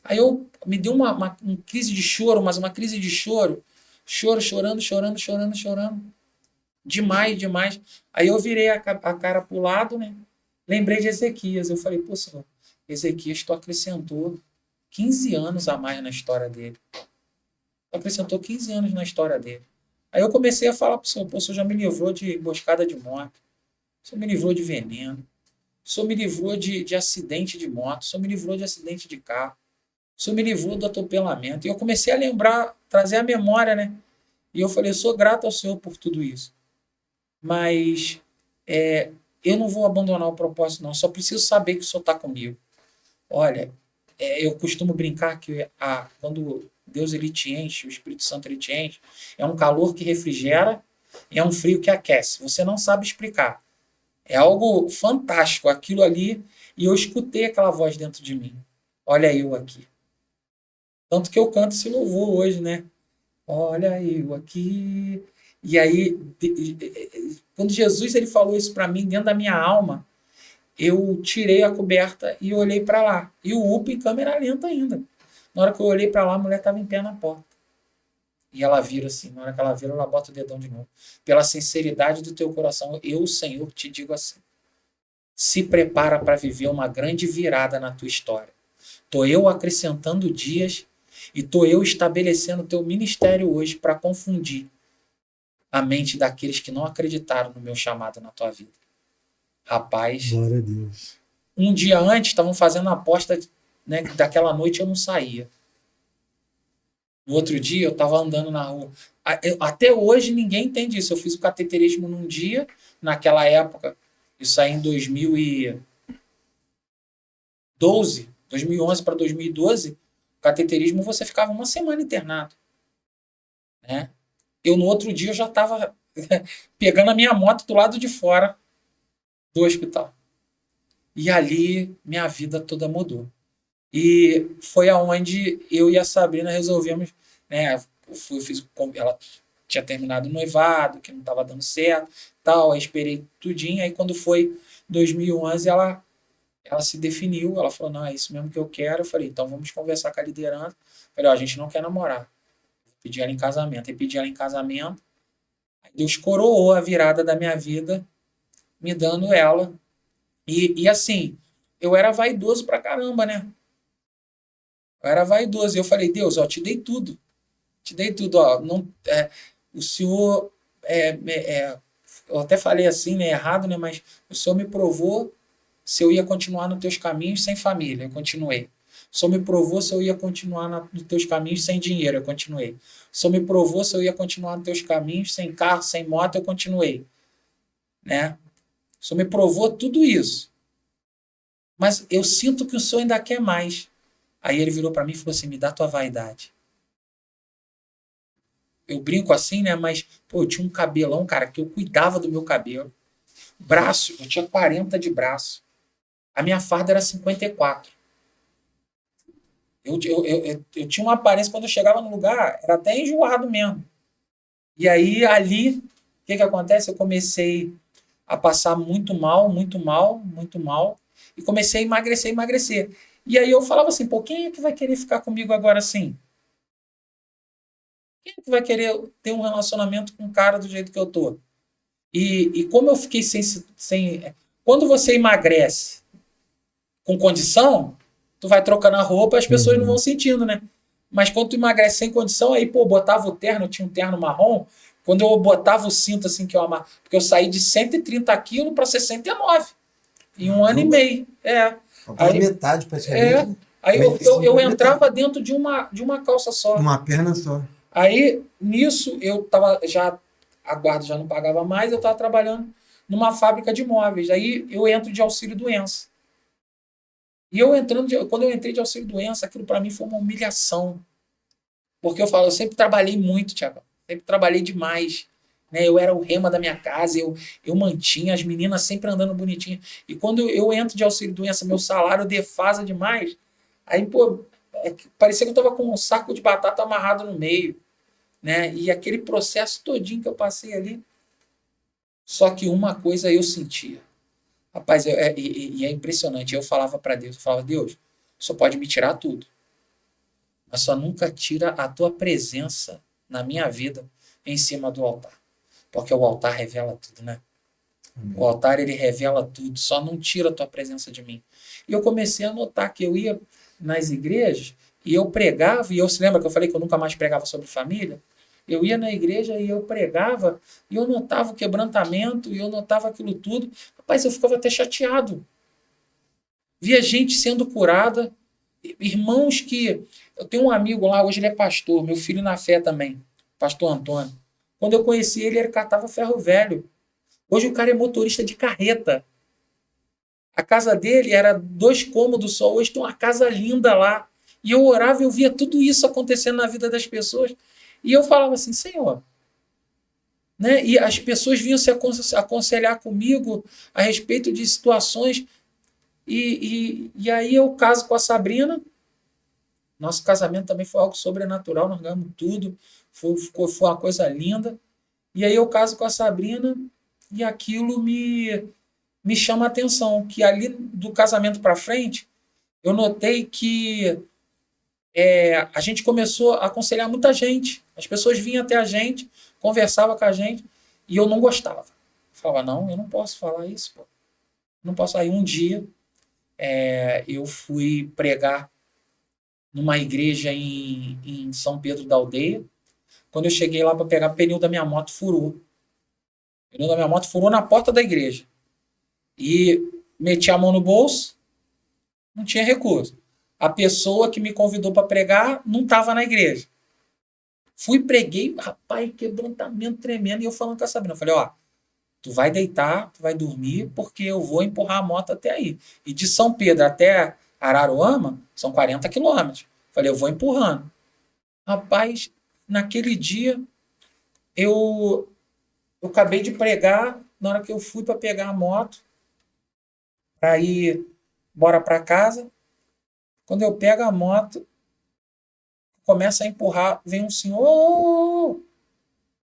Aí me deu uma crise de choro, mas uma crise de choro. Chorando. Demais. Aí eu virei a cara pro lado, né? Lembrei de Ezequias. Eu falei, pô, Senhor, Ezequias, tu acrescentou 15 anos a mais na história dele. Acrescentou 15 anos na história dele. Aí eu comecei a falar pro Senhor, pô, o Senhor já me livrou de emboscada de moto. O Senhor me livrou de veneno. O Senhor me livrou de acidente de moto. O Senhor me livrou de acidente de carro. O Senhor me livrou do atropelamento. E eu comecei a lembrar, trazer a memória, né? E eu falei, eu sou grato ao Senhor por tudo isso. Mas eu não vou abandonar o propósito, não. Só preciso saber que o Senhor está comigo. Olha, eu costumo brincar que quando Deus ele te enche, o Espírito Santo ele te enche, é um calor que refrigera e é um frio que aquece. Você não sabe explicar. É algo fantástico aquilo ali. E eu escutei aquela voz dentro de mim. Olha eu aqui. Tanto que eu canto esse louvor hoje, né? Olha eu aqui. E aí, quando Jesus ele falou isso para mim, dentro da minha alma, eu tirei a coberta e olhei para lá. E o UPA em câmera lenta ainda. Na hora que eu olhei para lá, a mulher estava em pé na porta. E ela vira assim. Na hora que ela vira, ela bota o dedão de novo. Pela sinceridade do teu coração, eu, Senhor, te digo assim. Se prepara para viver uma grande virada na tua história. Tô eu acrescentando dias e tô eu estabelecendo o teu ministério hoje para confundir a mente daqueles que não acreditaram no meu chamado na tua vida. Rapaz, Glória a Deus. Um dia antes estavam fazendo a aposta, né, que daquela noite eu não saía. No outro dia eu estava andando na rua. Até hoje ninguém entende isso. Eu fiz o cateterismo num dia, naquela época, isso aí em 2011 para 2012, cateterismo você ficava 1 semana internado. Né? Eu no outro dia eu já estava pegando a minha moto do lado de fora do hospital. E ali minha vida toda mudou. E foi aonde eu e a Sabrina resolvemos, né? Ela tinha terminado o noivado, que não estava dando certo, tal. Aí esperei tudinho. Aí quando foi 2011, ela Ela se definiu, ela falou, não, é isso mesmo que eu quero. Eu falei, então vamos conversar com a liderança. Eu falei, ó, a gente não quer namorar. Pedi ela em casamento. Aí pedi ela em casamento. Aí Deus coroou a virada da minha vida, me dando ela. E assim, eu era vaidoso pra caramba, né? Eu era vaidoso. E eu falei, Deus, ó, te dei tudo. Te dei tudo, ó. Não, o Senhor, eu até falei assim, né, errado, né? Mas o Senhor me provou se eu ia continuar nos teus caminhos sem família. Eu continuei. O Senhor me provou se eu ia continuar nos teus caminhos sem dinheiro. Eu continuei. O Senhor me provou se eu ia continuar nos teus caminhos sem carro, sem moto. Eu continuei. Né? O Senhor me provou tudo isso. Mas eu sinto que o Senhor ainda quer mais. Aí ele virou para mim e falou assim, me dá tua vaidade. Eu brinco assim, né? Mas, pô, eu tinha um cabelão, cara, que eu cuidava do meu cabelo. Braço, eu tinha 40 de braço. A minha farda era 54. Eu tinha uma aparência, quando eu chegava no lugar, era até enjoado mesmo. E aí, ali, o que que acontece? Eu comecei a passar muito mal, muito mal, muito mal. E comecei a emagrecer, emagrecer. E aí eu falava assim, pô, quem é que vai querer ficar comigo agora assim? Quem é que vai querer ter um relacionamento com um cara do jeito que eu tô? E como eu fiquei sem. Quando você emagrece com condição, tu vai trocando a roupa, as pessoas não vão sentindo, né? Mas quando tu emagrece sem condição, aí, pô, botava o terno, eu tinha um terno marrom, quando eu botava o cinto assim que eu amava, porque eu saí de 130 quilos para 69 em um ano e meio. Quase Aí, metade, praticamente. aí Meio que sim, eu metade. entrava dentro de uma calça só. Uma perna só. Aí, nisso, eu tava já, a guarda já não pagava mais, eu estava trabalhando numa fábrica de móveis. Aí eu entro de auxílio-doença. E quando eu entrei de auxílio-doença, aquilo para mim foi uma humilhação. Porque eu sempre trabalhei muito, Thiago. Sempre trabalhei demais. Né? Eu era o rema da minha casa, eu mantinha as meninas sempre andando bonitinho. E quando eu entro de auxílio-doença, meu salário defasa demais. Aí, pô, parecia que eu estava com um saco de batata amarrado no meio. Né? E aquele processo todinho que eu passei ali. Só que uma coisa eu sentia. Rapaz, e é impressionante. Eu falava para Deus, eu falava, Deus, só pode me tirar tudo. Mas só nunca tira a tua presença na minha vida em cima do altar. Porque o altar revela tudo, né? O altar, ele revela tudo. Só não tira a tua presença de mim. E eu comecei a notar que eu ia nas igrejas e eu pregava, e eu se lembra que eu falei que eu nunca mais pregava sobre família? Eu ia na igreja e eu pregava, e eu notava o quebrantamento, e eu notava aquilo tudo. Rapaz, eu ficava até chateado. Via gente sendo curada, irmãos que... Eu tenho um amigo lá, hoje ele é pastor, meu filho na fé também, pastor Antônio. Quando eu conheci ele, ele catava ferro velho. Hoje o cara é motorista de carreta. A casa dele era 2 cômodos só, hoje tem uma casa linda lá. E eu orava e eu via tudo isso acontecendo na vida das pessoas. E eu falava assim, Senhor, né? E as pessoas vinham se aconselhar comigo a respeito de situações. E aí eu caso com a Sabrina. Nosso casamento também foi algo sobrenatural, nós ganhamos tudo. Foi uma coisa linda. E aí eu caso com a Sabrina e aquilo me chama a atenção. Que ali do casamento para frente, eu notei que a gente começou a aconselhar muita gente. As pessoas vinham até a gente, conversavam com a gente, e eu não gostava. Eu falava, não, eu não posso falar isso, pô. Não posso. Aí um dia eu fui pregar numa igreja em São Pedro da Aldeia. Quando eu cheguei lá para pegar, o pneu da minha moto furou. O pneu da minha moto furou na porta da igreja. E meti a mão no bolso, não tinha recurso. A pessoa que me convidou para pregar não estava na igreja. Fui, preguei, rapaz, quebrantamento tremendo. E eu falando com a Sabrina, eu falei, ó, tu vai deitar, tu vai dormir, porque eu vou empurrar a moto até aí. E de São Pedro até Araruama, são 40 quilômetros. Falei, eu vou empurrando. Rapaz, naquele dia, eu acabei de pregar, na hora que eu fui para pegar a moto, para ir embora para casa, quando eu pego a moto, começa a empurrar, vem um senhor, ô,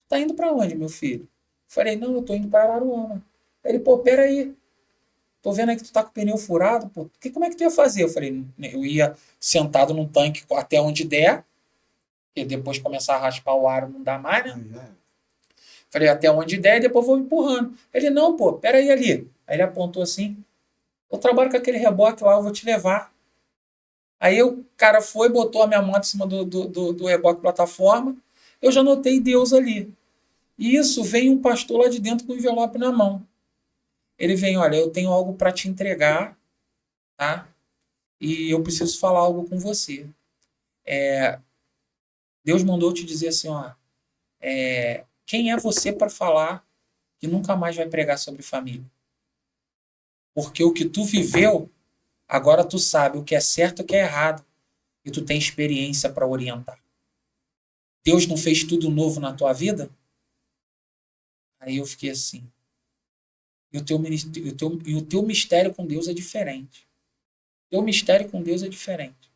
tá indo para onde, meu filho? Falei, não, eu tô indo para Araruama. Ele, pô, peraí, tô vendo aí que tu tá com o pneu furado, pô, como é que tu ia fazer? Eu falei, eu ia sentado num tanque até onde der, e depois começar a raspar o aro, não dá mais, né? Falei, até onde der, e depois vou empurrando. Ele, não, pô, pera aí ali. Aí ele apontou assim, eu trabalho com aquele reboque lá, eu vou te levar. Aí o cara foi, botou a minha moto em cima do reboque plataforma, eu já notei Deus ali. E isso, veio um pastor lá de dentro com um envelope na mão. Ele vem, olha, eu tenho algo para te entregar, tá? E eu preciso falar algo com você. Deus mandou te dizer assim, ó, quem é você para falar que nunca mais vai pregar sobre família? Porque o que tu viveu, agora tu sabe o que é certo e o que é errado. E tu tem experiência para orientar. Deus não fez tudo novo na tua vida? Aí eu fiquei assim. E o teu mistério com Deus é diferente. O teu mistério com Deus é diferente.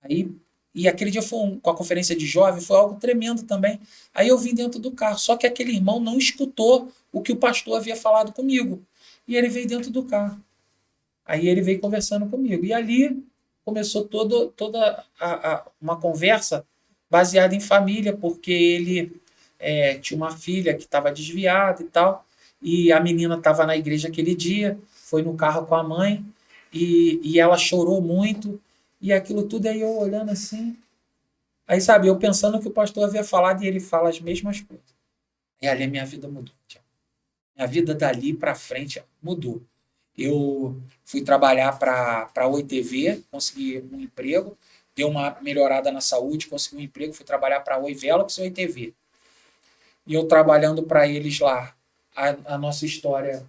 Aí, e aquele dia com a conferência de jovem, foi algo tremendo também. Aí eu vim dentro do carro. Só que aquele irmão não escutou o que o pastor havia falado comigo. E ele veio dentro do carro. Aí ele veio conversando comigo. E ali começou toda uma conversa baseada em família, porque ele tinha uma filha que estava desviada e tal. E a menina estava na igreja aquele dia, foi no carro com a mãe, e ela chorou muito, e aquilo tudo, aí eu olhando assim, aí sabe, eu pensando que o pastor havia falado, e ele fala as mesmas coisas. E ali a minha vida mudou. Minha vida dali para frente mudou. Eu fui trabalhar para a Oi TV, consegui um emprego, deu uma melhorada na saúde, consegui um emprego, fui trabalhar para a Oi Velox e Oi TV. E eu trabalhando para eles lá, a nossa história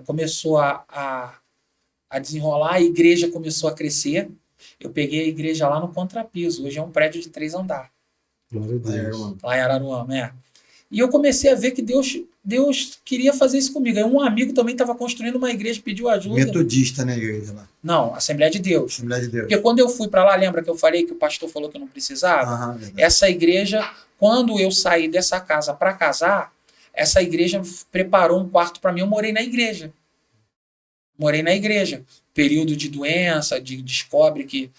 começou a desenrolar, a igreja começou a crescer. Eu peguei a igreja lá no contrapiso, hoje é um prédio de 3 andares. Glória a Deus. Lá em Araruama, E eu comecei a ver que Deus queria fazer isso comigo. Aí um amigo também estava construindo uma igreja, pediu ajuda. Metodista, né, igreja lá? Não, Assembleia de Deus. Assembleia de Deus. Porque quando eu fui para lá, lembra que eu falei que o pastor falou que eu não precisava? Essa igreja, quando eu saí dessa casa para casar, essa igreja preparou um quarto para mim, eu morei na igreja. Período de doença, descobre que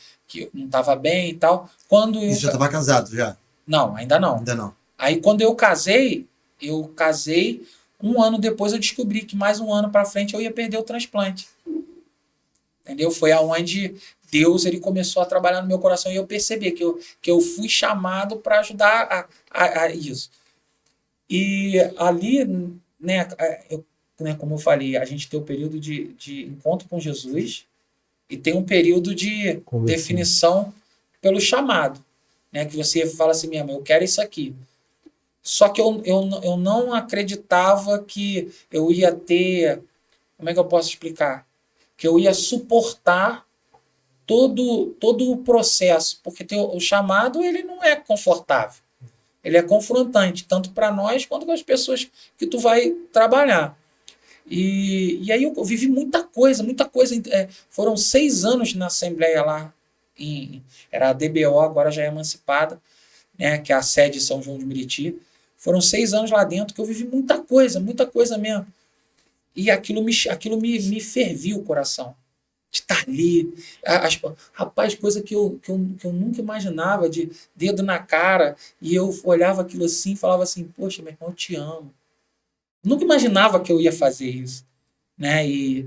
não estava bem e tal. Você já estava casado, já? Não, ainda não. Ainda não. Aí quando eu casei, um ano depois eu descobri que mais um ano para frente eu ia perder o transplante. Entendeu? Foi aonde Deus ele começou a trabalhar no meu coração e eu percebi que eu fui chamado para ajudar a isso. E ali, né, como eu falei, a gente tem o período de encontro com Jesus e tem um período de definição pelo chamado, né, que você fala assim mesmo, eu quero isso aqui. Só que eu não acreditava que eu ia ter, como é que eu posso explicar? Que eu ia suportar todo o processo, porque o chamado ele não é confortável. Ele é confrontante, tanto para nós quanto com as pessoas que tu vai trabalhar. E aí eu vivi muita coisa. Foram 6 anos na Assembleia lá, era a DBO, agora já é emancipada, né, que é a sede de São João de Meriti. Foram 6 anos lá dentro que eu vivi muita coisa mesmo. E aquilo me fervia o coração. De estar ali. Rapaz, coisa que eu nunca imaginava, de dedo na cara. E eu olhava aquilo assim e falava assim, poxa, meu irmão, eu te amo. Nunca imaginava que eu ia fazer isso. Né? E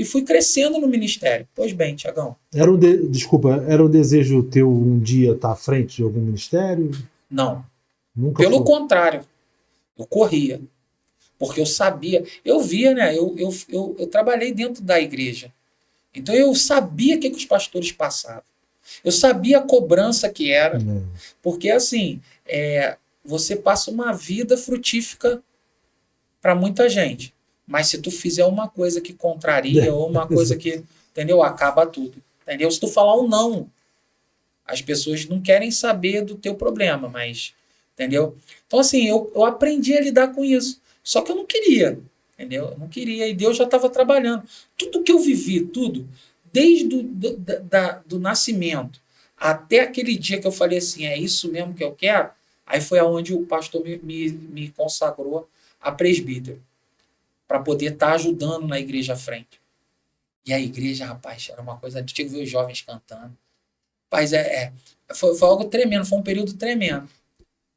fui crescendo no ministério. Pois bem, Tiagão. Era um desejo teu um dia estar à frente de algum ministério? Não. Nunca Pelo foi. contrário, eu corria. Porque eu sabia, eu via, né? Eu trabalhei dentro da igreja. Então eu sabia o que os pastores passavam. Eu sabia a cobrança que era. Porque assim, você passa uma vida frutífica para muita gente. Mas se tu fizer uma coisa que contraria, ou uma coisa que, entendeu? Acaba tudo. Entendeu? Se tu falar um não, as pessoas não querem saber do teu problema, mas, entendeu? Então assim, eu aprendi a lidar com isso. Só que eu não queria, entendeu? Eu não queria, e Deus já estava trabalhando. Tudo que eu vivi, desde do nascimento até aquele dia que eu falei assim, é isso mesmo que eu quero, aí foi aonde o pastor me consagrou a presbítero. para poder estar ajudando na igreja à frente. E a igreja, rapaz, era uma coisa. Tu tinha que ver os jovens cantando. Rapaz, foi algo tremendo, foi um período tremendo.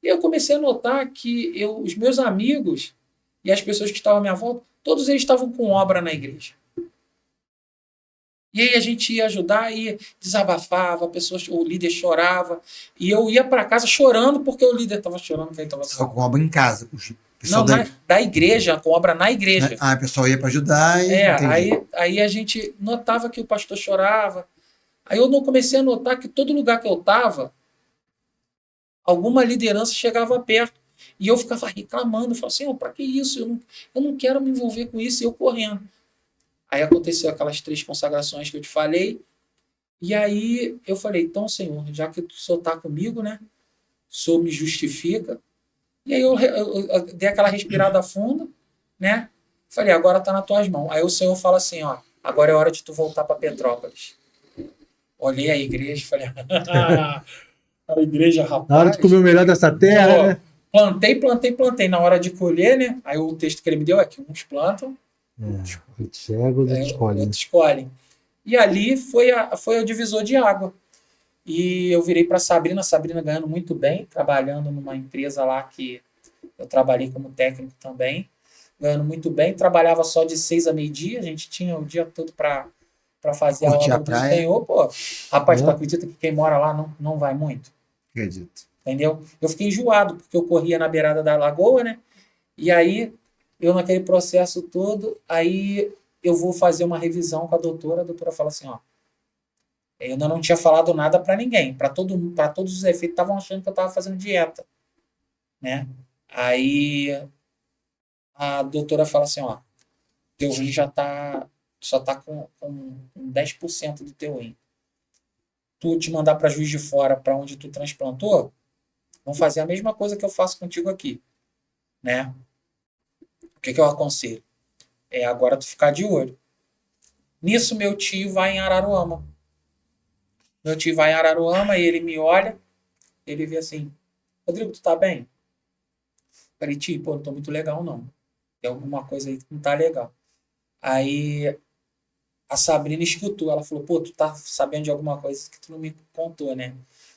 E eu comecei a notar que os meus amigos e as pessoas que estavam à minha volta, todos eles estavam com obra na igreja. E aí a gente ia ajudar e desabafava, o líder chorava. E eu ia para casa chorando porque o líder estava chorando. Que ele tava Só com obra em casa. Não, da igreja, com obra na igreja. Ah, o pessoal ia para ajudar e... aí a gente notava que o pastor chorava. Aí eu não comecei a notar que todo lugar que eu estava, alguma liderança chegava perto. E eu ficava reclamando, falava assim, para que isso? Eu não quero me envolver com isso, e eu correndo. Aí aconteceu aquelas 3 consagrações que eu te falei, e aí eu falei, então, Senhor, já que o Senhor está comigo, né? O Senhor me justifica. E aí eu dei aquela respirada funda, né? Falei, agora está nas tuas mãos. Aí o Senhor fala assim, ó, agora é hora de tu voltar para Petrópolis. Olhei a igreja e falei, a igreja, rapaz. Na hora de comer o melhor dessa terra, né? Plantei. Na hora de colher, né? Aí o texto que ele me deu é que uns plantam, outros escolhem. E ali foi o divisor de água. E eu virei para Sabrina ganhando muito bem, trabalhando numa empresa lá que eu trabalhei como técnico também, ganhando muito bem, trabalhava só de 6 a meio-dia, a gente tinha o dia todo para fazer curtir a obra do Senhor, pô. Rapaz, tu acredita que quem mora lá não vai muito? Acredito. Entendeu? Eu fiquei enjoado, porque eu corria na beirada da lagoa, né? E aí, eu naquele processo todo, aí eu vou fazer uma revisão com a doutora fala assim, ó, eu ainda não tinha falado nada para ninguém, para todos os efeitos, estavam achando que eu estava fazendo dieta, né? Aí a doutora fala assim, ó, teu rim só tá com 10% do teu rim. Tu te mandar para Juiz de Fora, para onde tu transplantou, vão fazer a mesma coisa que eu faço contigo aqui, né? O que eu aconselho? É agora tu ficar de olho. Nisso, meu tio vai em Araruama. E ele me olha, ele vê assim, Rodrigo, tu tá bem? Falei, tio, pô, não tô muito legal, não. Tem alguma coisa aí que não tá legal. Aí a Sabrina escutou, ela falou, pô, tu tá sabendo de alguma coisa que tu não me contou, né?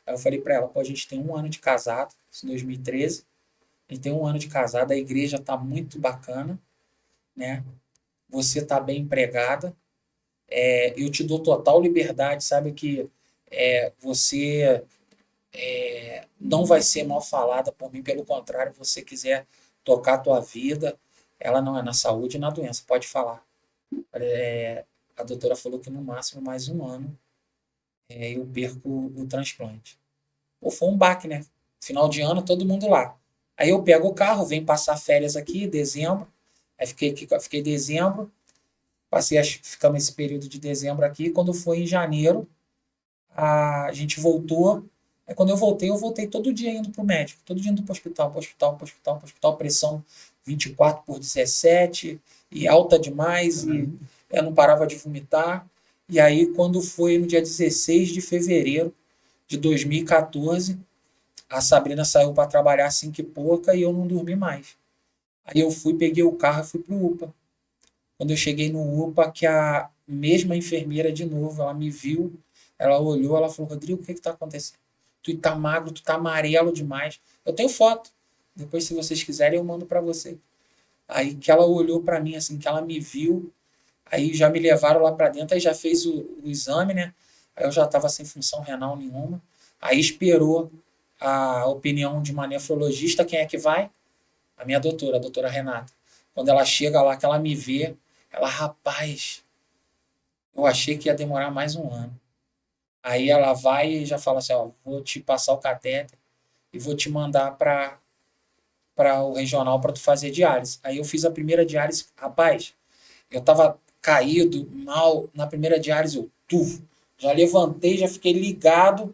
Aí eu falei pra ela, pô, a gente tem 1 ano de casado, isso em 2013, a gente tem 1 ano de casado, a igreja tá muito bacana, né? Você tá bem empregada, eu te dou total liberdade, sabe que você não vai ser mal falada por mim, pelo contrário, você quiser tocar a tua vida, ela não é na saúde e na doença, pode falar. A doutora falou que no máximo mais 1 ano eu perco o transplante. Pô, foi um baque, né? Final de ano, todo mundo lá. Aí eu pego o carro, venho passar férias aqui, dezembro. Aí fiquei dezembro, ficamos esse período de dezembro aqui. Quando foi em janeiro, a gente voltou. Aí quando eu voltei todo dia indo pro médico, todo dia indo pro hospital, pressão 24/17, e alta demais, e eu não parava de vomitar. E aí, quando foi no dia 16 de fevereiro de 2014, a Sabrina saiu para trabalhar às 5 e pouca e eu não dormi mais. Aí eu peguei o carro e fui pro UPA. Quando eu cheguei no UPA, que a mesma enfermeira de novo, ela me viu, ela olhou, ela falou, Rodrigo, o que está acontecendo? Tu tá magro, tu tá amarelo demais. Eu tenho foto. Depois, se vocês quiserem, eu mando para você. Aí que ela olhou para mim, assim, que ela me viu, aí já me levaram lá para dentro, aí já fez o exame, né? Aí eu já estava sem função renal nenhuma. Aí esperou a opinião de uma nefrologista. Quem é que vai? A minha doutora, a doutora Renata. Quando ela chega lá, que ela me vê, ela, rapaz, eu achei que ia demorar mais 1 ano. Aí ela vai e já fala assim, ó, vou te passar o catéter e vou te mandar para o regional para tu fazer diálise. Aí eu fiz a primeira diálise, rapaz, eu tava caído, mal, na primeira diálise eu já levantei, já fiquei ligado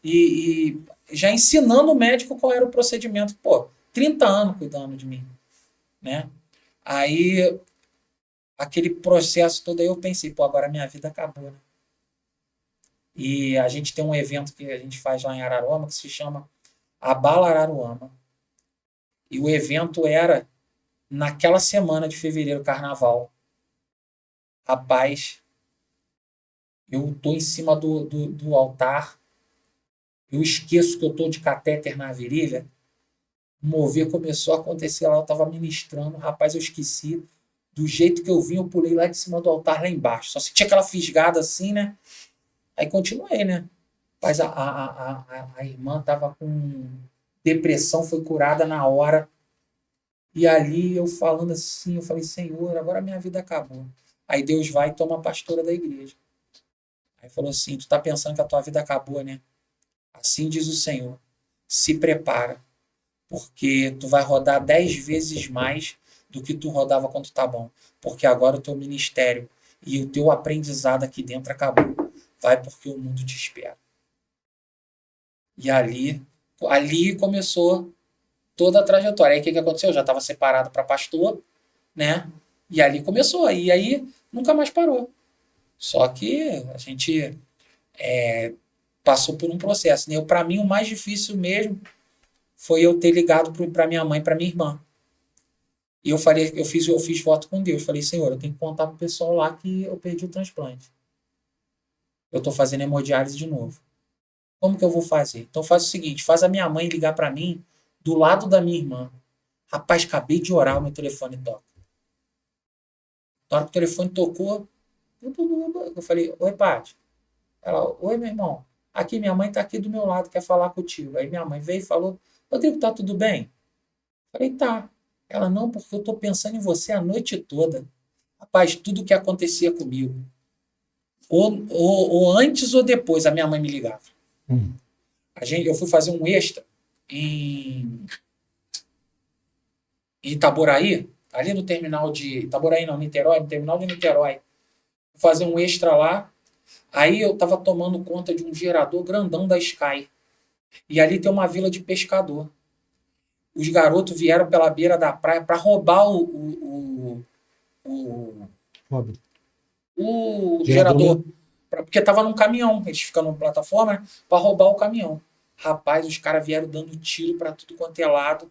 e já ensinando o médico qual era o procedimento. Pô, 30 anos cuidando de mim, né? Aí, aquele processo todo aí eu pensei, pô, agora minha vida acabou, né? E a gente tem um evento que a gente faz lá em Araruama que se chama Abala Araruama. E o evento era naquela semana de fevereiro, carnaval, rapaz, eu tô em cima do altar, eu esqueço que eu tô de catéter na virilha, o mover começou a acontecer lá, eu tava ministrando, rapaz, eu esqueci, do jeito que eu vim, eu pulei lá de cima do altar lá embaixo, só senti aquela fisgada assim, né? Aí continuei, né? Mas a irmã tava com depressão, foi curada na hora, e ali eu falando assim, eu falei, Senhor, agora minha vida acabou. Aí Deus vai e toma a pastora da igreja. Aí falou assim, tu tá pensando que a tua vida acabou, né? Assim diz o Senhor, se prepara, porque tu vai rodar 10 vezes mais do que tu rodava quando tá bom, porque agora o teu ministério e o teu aprendizado aqui dentro acabou. Vai porque o mundo te espera. E ali começou toda a trajetória. Aí o que aconteceu? Eu já estava separado para pastor, né? E ali começou. E aí nunca mais parou. Só que a gente passou por um processo, né? Para mim, o mais difícil mesmo foi eu ter ligado para minha mãe, para minha irmã. E eu fiz voto com Deus. Falei, Senhor, eu tenho que contar pro pessoal lá que eu perdi o transplante. Eu estou fazendo hemodiálise de novo. Como que eu vou fazer? Então faz o seguinte, faz a minha mãe ligar para mim do lado da minha irmã. Rapaz, acabei de orar, o meu telefone toca. Na hora que o telefone tocou, eu falei, oi, Paty. Ela, oi, meu irmão. Aqui, minha mãe tá aqui do meu lado, quer falar contigo. Aí minha mãe veio e falou, Rodrigo, tá tudo bem? Eu falei, tá. Ela, não, porque eu tô pensando em você a noite toda. Rapaz, tudo que acontecia comigo. Ou antes ou depois, a minha mãe me ligava. Eu fui fazer um extra em Itaboraí, ali no terminal de Itaboraí, não, Niterói, no terminal de Niterói. Fui fazer um extra lá. Aí eu estava tomando conta de um gerador grandão da Sky. E ali tem uma vila de pescador. Os garotos vieram pela beira da praia para roubar o gerador. Porque estava num caminhão. Eles ficam numa plataforma, né, para roubar o caminhão. Rapaz, os caras vieram dando tiro para tudo quanto é lado.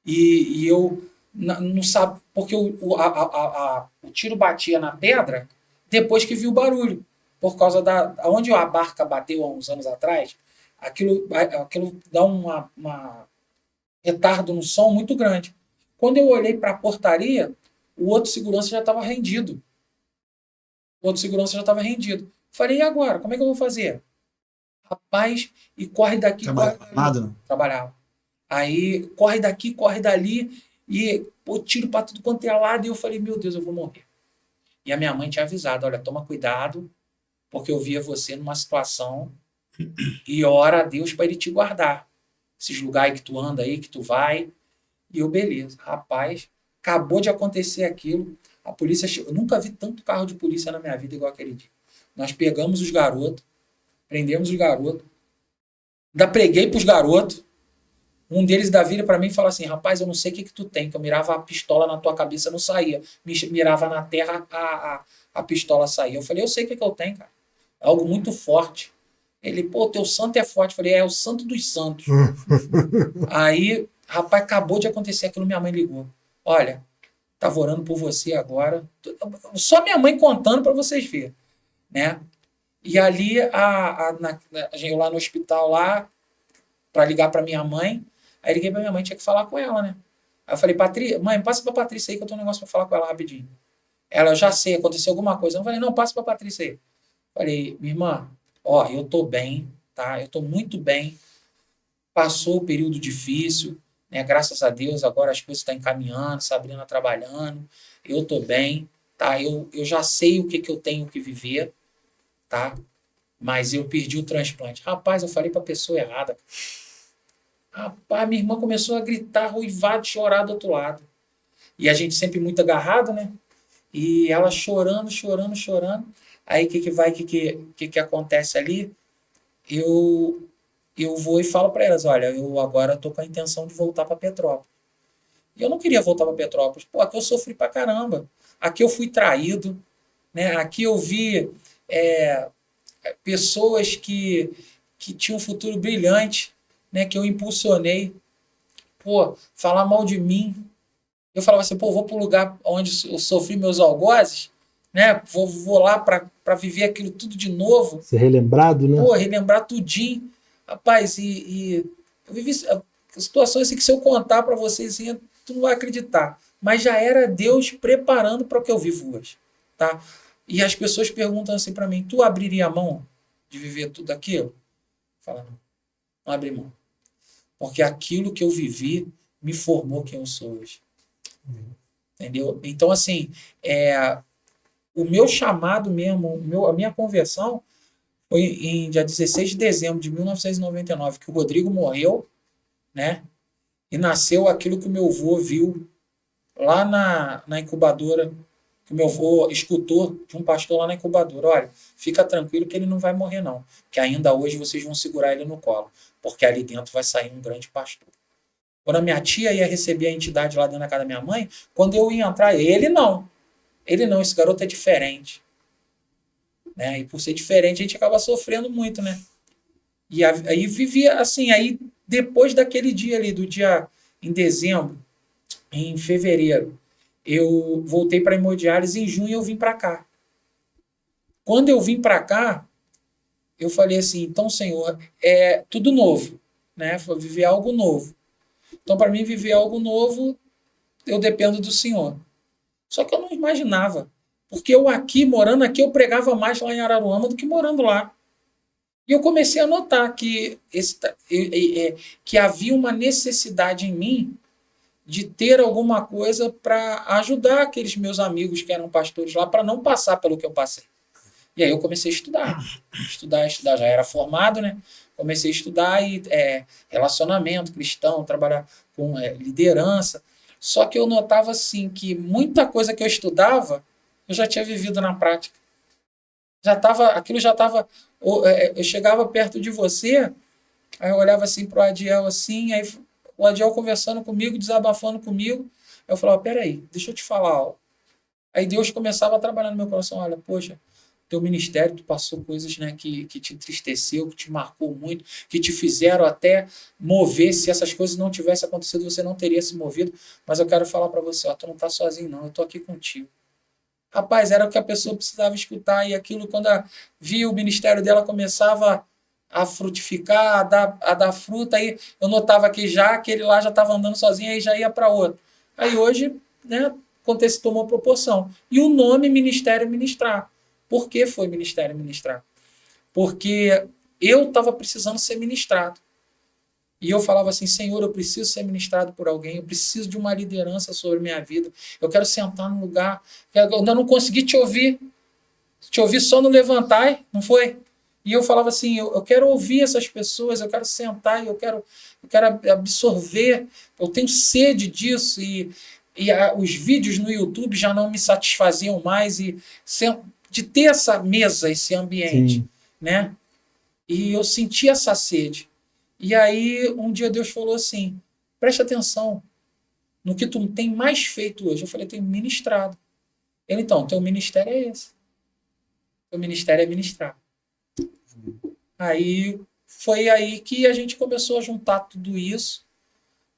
E eu não sabe, porque o tiro batia na pedra depois que viu o barulho. Por causa onde a barca bateu há uns anos atrás, aquilo dá uma retardo no som muito grande. Quando eu olhei para a portaria, o outro segurança já estava rendido. Falei, e agora? Como é que eu vou fazer? Rapaz, e corre daqui, corre dali. Trabalhava. Aí, corre daqui, corre dali, e tiro para tudo quanto é lado, e eu falei, meu Deus, eu vou morrer. E a minha mãe tinha avisado, olha, toma cuidado, porque eu via você numa situação, e ora a Deus para ele te guardar. Esses lugares que tu anda aí, que tu vai, e eu, beleza. Rapaz, acabou de acontecer aquilo, a polícia chegou. Eu nunca vi tanto carro de polícia na minha vida igual aquele dia. Nós pegamos os garotos, prendemos os garotos, ainda preguei pros garotos. Um deles dá vira para mim e fala assim, rapaz, eu não sei o que tu tem, que eu mirava a pistola na tua cabeça, não saía. Mirava na terra, a pistola saía. Eu falei, eu sei o que eu tenho, cara. É algo muito forte. Ele, pô, teu santo é forte. Eu falei, é o santo dos santos. Aí, rapaz, acabou de acontecer aquilo, minha mãe ligou. Olha, tava orando por você agora. Só minha mãe contando para vocês verem, né? E ali, eu lá no hospital, lá, para ligar para minha mãe. Aí liguei pra minha mãe, tinha que falar com ela, né? Aí eu falei, mãe, passa pra Patrícia aí que eu tenho um negócio pra falar com ela rapidinho. Ela, já sei, aconteceu alguma coisa. Eu falei, não, passa pra Patrícia aí. Falei, minha irmã, ó, eu tô bem, tá? Eu tô muito bem. Passou o período difícil, né? Graças a Deus, agora as coisas estão encaminhando, Sabrina trabalhando, eu tô bem, tá? Eu já sei o que eu tenho que viver, tá? Mas eu perdi o transplante. Rapaz, eu falei pra pessoa errada. Rapaz, minha irmã começou a gritar, ruivar, chorar do outro lado. E a gente sempre muito agarrado, né? E ela chorando. Aí o que acontece ali? Eu vou e falo para elas, olha, eu agora tô com a intenção de voltar para Petrópolis. E eu não queria voltar para Petrópolis. Pô, aqui eu sofri pra caramba. Aqui eu fui traído, né? Aqui eu vi pessoas que tinham um futuro brilhante, né, que eu impulsionei, pô, falar mal de mim, Eu falava assim, pô, vou para o lugar onde eu sofri meus algozes, né? Vou lá para viver aquilo tudo de novo. Ser relembrado, né? Pô, relembrar tudinho. Rapaz, eu vivi situações assim que se eu contar para vocês, assim, tu não vai acreditar. Mas já era Deus preparando para o que eu vivo hoje, tá? E as pessoas perguntam assim para mim, tu abriria a mão de viver tudo aquilo? Fala, não abri mão. Porque aquilo que eu vivi me formou quem eu sou hoje. Entendeu? Então, assim, o meu chamado mesmo, a minha conversão foi em dia 16 de dezembro de 1999, que o Rodrigo morreu, né? E nasceu aquilo que o meu avô viu lá na incubadora, que o meu avô escutou de um pastor lá na incubadora. Olha, fica tranquilo que ele não vai morrer, não. Que ainda hoje vocês vão segurar ele no colo, porque ali dentro vai sair um grande pastor. Quando a minha tia ia receber a entidade lá dentro da casa da minha mãe, quando eu ia entrar, ele não. Ele não, esse garoto é diferente. Né? E por ser diferente, a gente acaba sofrendo muito, né? E aí vivia assim, aí depois daquele dia ali, do dia em dezembro, em fevereiro, eu voltei para hemodiálise, em junho eu vim para cá. Quando eu vim para cá, eu falei assim, então, Senhor, é tudo novo, né? Foi viver algo novo. Então, para mim, viver algo novo, eu dependo do Senhor. Só que eu não imaginava. Porque eu aqui, morando aqui, eu pregava mais lá em Araruama do que morando lá. E eu comecei a notar que havia uma necessidade em mim de ter alguma coisa para ajudar aqueles meus amigos que eram pastores lá, para não passar pelo que eu passei. E aí eu comecei a estudar, já era formado, né? Comecei a estudar relacionamento cristão, trabalhar com liderança. Só que eu notava assim que muita coisa que eu estudava, eu já tinha vivido na prática. Aquilo já estava. Eu chegava perto de você, aí eu olhava assim para o Adiel assim, aí o Adiel conversando comigo, desabafando comigo. Aí eu falava, peraí, deixa eu te falar algo. Aí Deus começava a trabalhar no meu coração, olha, poxa, teu ministério, tu passou coisas, né, que te entristeceu, que te marcou muito, que te fizeram até mover. Se essas coisas não tivessem acontecido, você não teria se movido. Mas eu quero falar para você, ó, tu não tá sozinho não, eu tô aqui contigo. Rapaz, era o que a pessoa precisava escutar, e aquilo, quando via o ministério dela, começava a frutificar, a dar fruta, aí eu notava que já aquele lá já estava andando sozinho, aí já ia para outro. Aí hoje, né, tomou proporção. E o nome Ministério Ministrar. Por que foi Ministério Ministrar? Porque eu estava precisando ser ministrado. E eu falava assim, Senhor, eu preciso ser ministrado por alguém, eu preciso de uma liderança sobre minha vida, eu quero sentar num lugar, eu ainda não consegui te ouvir só no levantar, não foi? E eu falava assim, eu quero ouvir essas pessoas, eu quero sentar, eu quero absorver, eu tenho sede disso, os vídeos no YouTube já não me satisfaziam mais, de ter essa mesa, esse ambiente, Sim. né? E eu senti essa sede. E aí, um dia Deus falou assim, preste atenção no que tu tem mais feito hoje. Eu falei, tenho ministrado. Ele, então, teu ministério é esse. Teu ministério é ministrar. Aí, foi aí que a gente começou a juntar tudo isso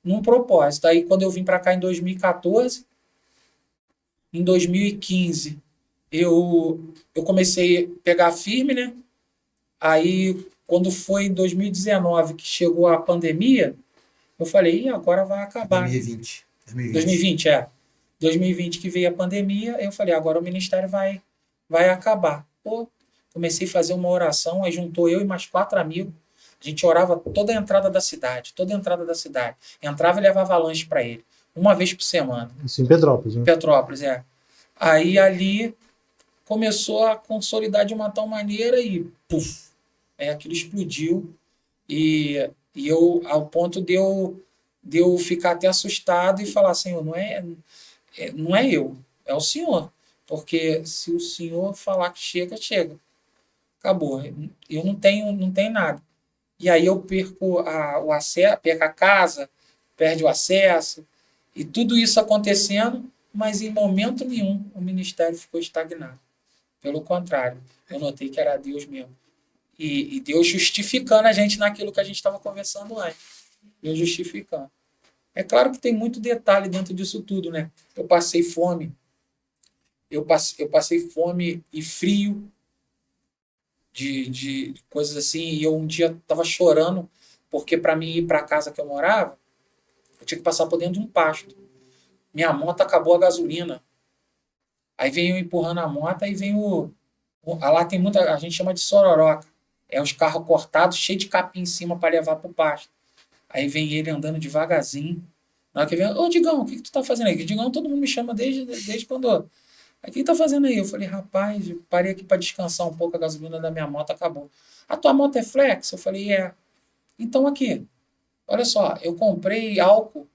num propósito. Aí, quando eu vim para cá em 2014, em 2015, eu comecei a pegar firme, né? Aí, quando foi em 2019 que chegou a pandemia, eu falei, agora vai acabar. 2020. 2020, 2020 que veio a pandemia, eu falei, agora o ministério vai acabar. Pô, comecei a fazer uma oração, aí juntou eu e mais 4 amigos. A gente orava toda a entrada da cidade, Entrava e levava lanche para ele, uma vez por semana. Isso em Petrópolis, né? Petrópolis, Aí ali começou a consolidar de uma tal maneira e, puf, aquilo explodiu. E eu, ao ponto de eu ficar até assustado e falar, Senhor, não é eu, é o Senhor. Porque se o Senhor falar que chega, chega. Acabou. Eu não tenho nada. E aí eu perco o acesso, perco a casa, perde o acesso, e tudo isso acontecendo, mas em momento nenhum o ministério ficou estagnado. Pelo contrário, eu notei que era Deus mesmo. E Deus justificando a gente naquilo que a gente estava conversando antes. Deus justificando. É claro que tem muito detalhe dentro disso tudo, né? Eu passei fome. Eu passei fome e frio de coisas assim. E eu um dia tava chorando, porque para mim ir para a casa que eu morava, eu tinha que passar por dentro de um pasto. Minha moto acabou a gasolina. Aí vem eu empurrando a moto, aí vem lá tem muita, a gente chama de sororoca. É os carros cortados, cheio de capim em cima para levar pro pasto. Aí vem ele andando devagarzinho. Na hora que vem, ô Digão, o que tu tá fazendo aí? Digão, todo mundo me chama desde quando. Aí, o que tu tá fazendo aí? Eu falei, rapaz, eu parei aqui para descansar um pouco, a gasolina da minha moto acabou. A tua moto é flex? Eu falei, é. Então aqui, olha só, eu comprei álcool,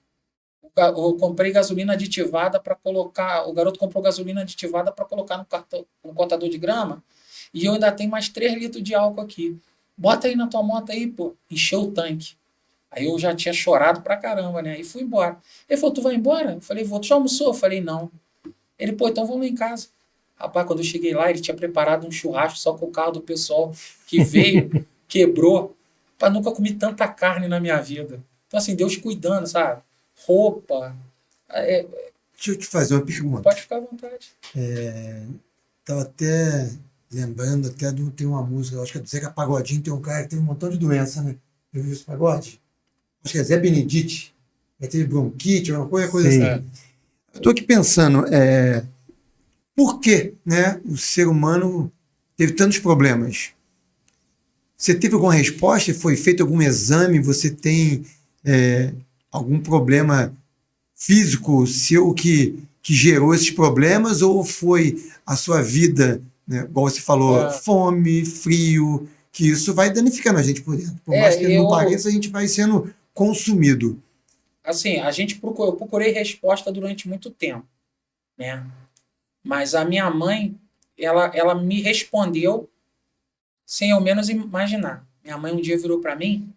eu comprei gasolina aditivada para colocar. O garoto comprou gasolina aditivada para colocar no cortador de grama. E eu ainda tenho mais 3 litros de álcool aqui. Bota aí na tua moto aí, pô. Encheu o tanque. Aí eu já tinha chorado pra caramba, né? E fui embora. Ele falou, tu vai embora? Eu falei, vou. Tu já almoçou? Eu falei, não. Ele, pô, então vamos lá em casa. Rapaz, quando eu cheguei lá, ele tinha preparado um churrasco só com o carro do pessoal que veio, quebrou. Rapaz, nunca comi tanta carne na minha vida. Então, assim, Deus cuidando, sabe? Roupa. Deixa eu te fazer uma pergunta. Pode ficar à vontade. Tava até lembrando, tem uma música, acho que é do Zeca Pagodinho, tem um cara que teve um montão de doença, né? Eu vi esse pagode? Acho que é Zé Benedite. Ele teve bronquite, qualquer coisa Sim. assim. Eu tô aqui pensando, por que, né, o ser humano teve tantos problemas? Você teve alguma resposta? Foi feito algum exame? Você tem algum problema físico seu que gerou esses problemas? Ou foi a sua vida, né, igual você falou, fome, frio, que isso vai danificando a gente por dentro. Por mais que não pareça, a gente vai sendo consumido. Assim, eu procurei resposta durante muito tempo, né? Mas a minha mãe, ela me respondeu sem eu menos imaginar. Minha mãe um dia virou para mim,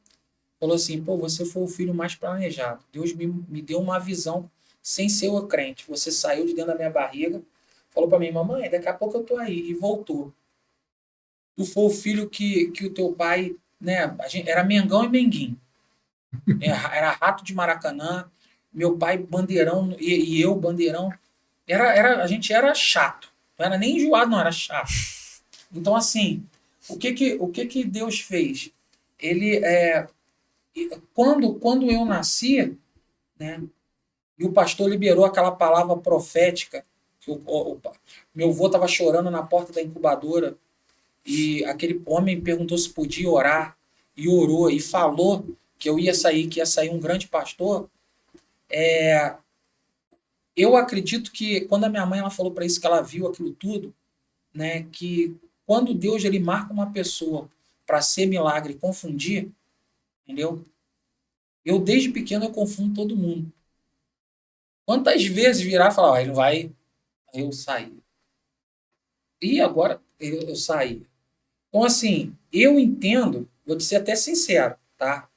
falou assim, pô, você foi o filho mais planejado. Deus me deu uma visão sem ser o crente. Você saiu de dentro da minha barriga, falou para mim, mamãe, daqui a pouco eu tô aí. E voltou. Tu foi o filho que o teu pai, né? Era Mengão e Menguinho. Era rato de Maracanã. Meu pai, bandeirão, e eu, bandeirão. A gente era chato. Não era nem enjoado, não, era chato. Então, assim, o que Deus fez? Ele, quando eu nasci, né, e o pastor liberou aquela palavra profética, que meu avô estava chorando na porta da incubadora, e aquele homem perguntou se podia orar, e orou, e falou que eu ia sair, que ia sair um grande pastor. Eu acredito que quando a minha mãe ela falou para isso, que ela viu aquilo tudo, né, que quando Deus ele marca uma pessoa para ser milagre e confundir, entendeu? Eu desde pequeno eu confundo todo mundo. Quantas vezes virar e falar, ele não vai, eu saí. E agora eu saí. Então assim, eu entendo, vou te ser até sincero, tá?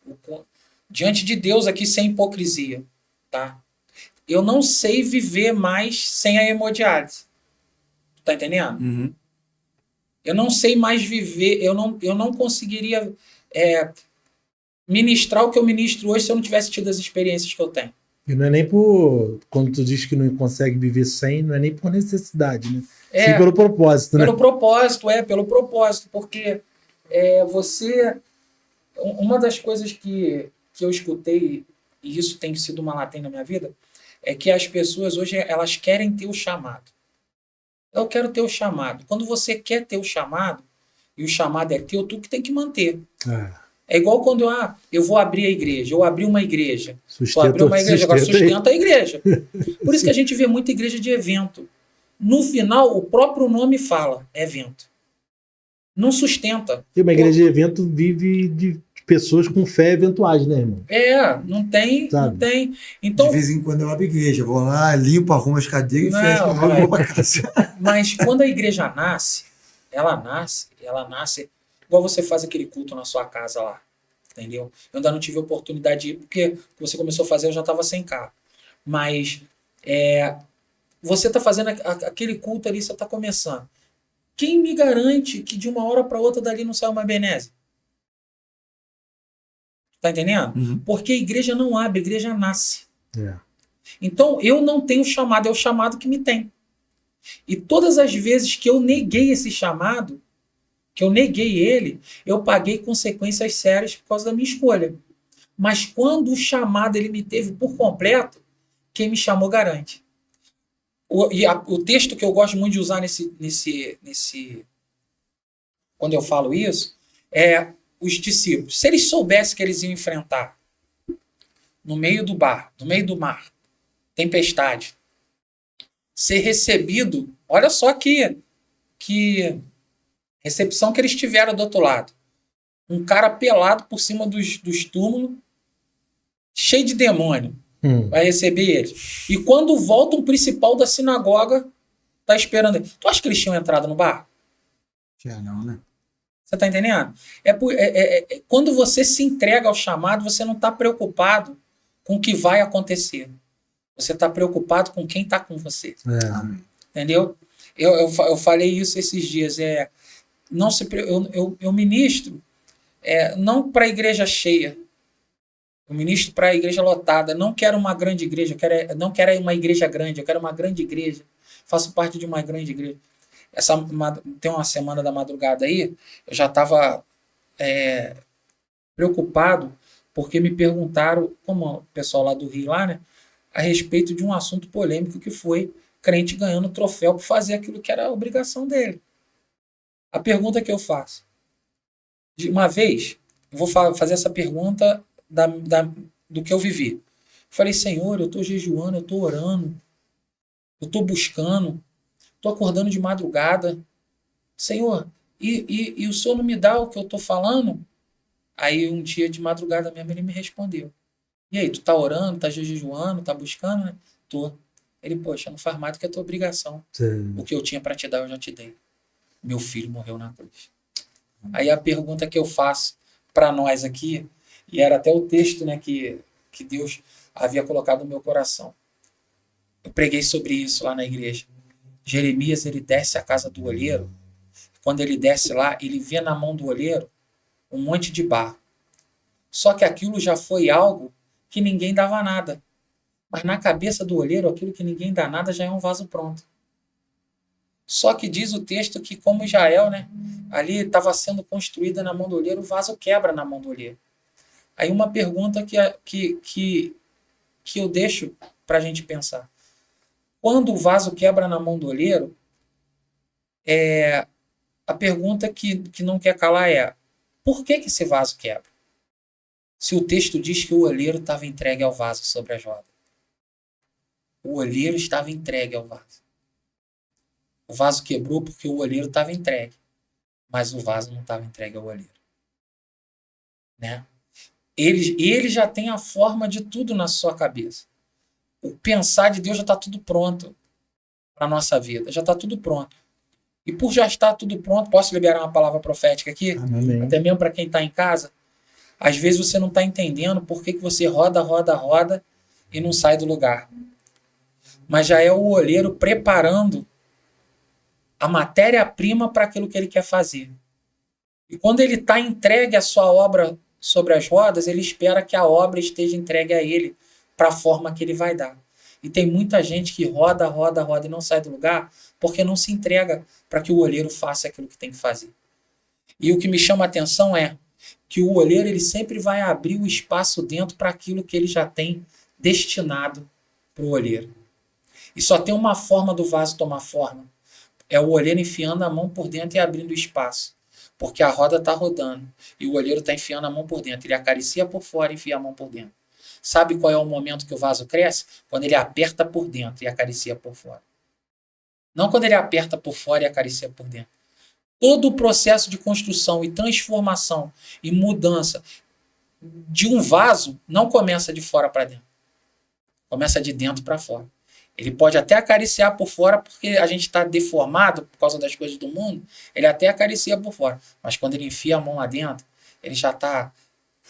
Diante de Deus aqui sem hipocrisia, tá? Eu não sei viver mais sem a hemodiálise. Tá entendendo? Uhum. Eu não sei mais viver, eu não conseguiria ministrar o que eu ministro hoje se eu não tivesse tido as experiências que eu tenho. E não é nem por... Quando tu diz que não consegue viver sem, não é nem por necessidade, né? Sim, pelo propósito, né? Pelo propósito, porque você... Uma das coisas que eu escutei, e isso tem sido uma latência na minha vida, é que as pessoas hoje, elas querem ter o chamado. Eu quero ter o chamado. Quando você quer ter o chamado, e o chamado é teu, tu que tem que manter. É igual quando eu vou abrir a igreja, eu abri uma igreja. Vou abrir uma igreja, agora sustenta a igreja. Por isso que a gente vê muita igreja de evento. No final, o próprio nome fala, evento. Não sustenta. E uma igreja de evento vive de pessoas com fé eventuais, né, irmão? Não tem. Então, de vez em quando eu abro a igreja, vou lá, limpo, arrumo as cadeiras e fecho e vou pra casa. Mas quando a igreja nasce, ela nasce igual você faz aquele culto na sua casa lá, entendeu? Eu ainda não tive a oportunidade de ir, porque você começou a fazer, eu já estava sem carro. Mas você está fazendo aquele culto ali, você está começando. Quem me garante que de uma hora para outra dali não sai uma benese? Tá entendendo? Uhum. Porque a igreja não abre, a igreja nasce. É. Então, eu não tenho chamado, é o chamado que me tem. E todas as vezes que eu neguei esse chamado, que eu neguei ele, eu paguei consequências sérias por causa da minha escolha. Mas quando o chamado ele me teve por completo, quem me chamou garante. O texto que eu gosto muito de usar quando eu falo isso, é os discípulos. Se eles soubessem que eles iam enfrentar no meio do mar, tempestade, ser recebido, olha só que recepção que eles tiveram do outro lado. Um cara pelado por cima dos túmulos, cheio de demônio, vai receber eles. E quando volta um principal da sinagoga, tá esperando ele. Tu acha que eles tinham entrado no barco? Já não, né? Você tá entendendo? Quando você se entrega ao chamado, você não tá preocupado com o que vai acontecer. Você tá preocupado com quem tá com você. Entendeu? Eu falei isso esses dias. Eu ministro não para a igreja cheia. Eu ministro para a igreja lotada. Não quero uma grande igreja. Não quero uma igreja grande. Eu quero uma grande igreja. Faço parte de uma grande igreja. Tem uma semana da madrugada aí, eu já estava preocupado porque me perguntaram, como o pessoal lá do Rio, lá, né, a respeito de um assunto polêmico que foi crente ganhando troféu por fazer aquilo que era a obrigação dele. A pergunta que eu faço, de uma vez, eu vou fazer essa pergunta do que eu vivi. Falei, Senhor, eu estou jejuando, eu estou orando, eu estou buscando, estou acordando de madrugada. Senhor, e o Senhor não me dá o que eu estou falando? Aí um dia de madrugada mesmo ele me respondeu. E aí, tu tá orando, tá jejuando, tá buscando, né? Tô. Ele, poxa, não faz mais do que a tua obrigação. Sim. O que eu tinha para te dar, eu já te dei. Meu filho morreu na cruz. Aí a pergunta que eu faço para nós aqui, e era até o texto, né, que Deus havia colocado no meu coração. Eu preguei sobre isso lá na igreja. Jeremias, ele desce à casa do olheiro. Quando ele desce lá, ele vê na mão do olheiro um monte de barro. Só que aquilo já foi algo que ninguém dava nada. Mas na cabeça do olheiro, aquilo que ninguém dá nada já é um vaso pronto. Só que diz o texto que, como Israel, né, ali estava sendo construída na mão do olheiro, o vaso quebra na mão do olheiro. Aí uma pergunta que eu deixo para a gente pensar. Quando o vaso quebra na mão do olheiro, a pergunta que não quer calar é: por que esse vaso quebra? Se o texto diz que o olheiro estava entregue ao vaso sobre as rodas. O olheiro estava entregue ao vaso. O vaso quebrou porque o olheiro estava entregue. Mas o vaso não estava entregue ao olheiro. Né? Ele já tem a forma de tudo na sua cabeça. O pensar de Deus já está tudo pronto para a nossa vida. Já está tudo pronto. E por já estar tudo pronto, posso liberar uma palavra profética aqui? Amém. Até mesmo para quem está em casa. Às vezes você não está entendendo por que você roda e não sai do lugar. Mas já é o olheiro preparando a matéria-prima para aquilo que ele quer fazer. E quando ele está entregue a sua obra sobre as rodas, ele espera que a obra esteja entregue a ele para a forma que ele vai dar. E tem muita gente que roda e não sai do lugar porque não se entrega para que o olheiro faça aquilo que tem que fazer. E o que me chama a atenção é que o olheiro ele sempre vai abrir o espaço dentro para aquilo que ele já tem destinado para o olheiro. E só tem uma forma do vaso tomar forma. É o olheiro enfiando a mão por dentro e abrindo espaço. Porque a roda está rodando e o olheiro está enfiando a mão por dentro. Ele acaricia por fora e enfia a mão por dentro. Sabe qual é o momento que o vaso cresce? Quando ele aperta por dentro e acaricia por fora. Não quando ele aperta por fora e acaricia por dentro. Todo o processo de construção e transformação e mudança de um vaso não começa de fora para dentro. Começa de dentro para fora. Ele pode até acariciar por fora porque a gente está deformado por causa das coisas do mundo. Ele até acaricia por fora. Mas quando ele enfia a mão lá dentro, ele já está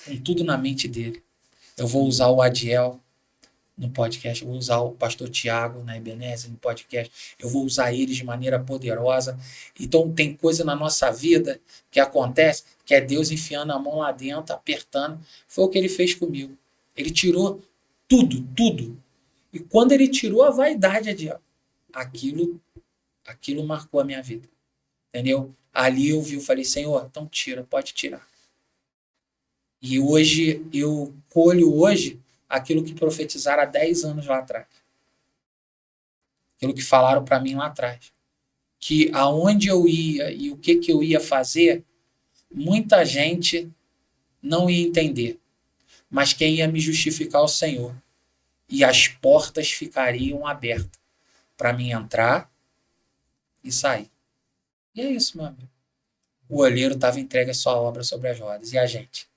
com tudo na mente dele. Eu vou usar o Adiel no podcast, eu vou usar o pastor Tiago na Ebenezer no podcast, eu vou usar eles de maneira poderosa. Então tem coisa na nossa vida que acontece, que é Deus enfiando a mão lá dentro, apertando. Foi o que ele fez comigo. Ele tirou tudo, tudo. E quando ele tirou a vaidade de aquilo marcou a minha vida. Entendeu? Ali eu falei, Senhor, então tira, pode tirar. E hoje, eu colho hoje aquilo que profetizaram há 10 anos lá atrás. Aquilo que falaram para mim lá atrás. Que aonde eu ia e o que eu ia fazer, muita gente não ia entender. Mas quem ia me justificar é o Senhor. E as portas ficariam abertas para mim entrar e sair. E é isso, meu amigo. O olheiro estava entregue a sua obra sobre as rodas. E a gente?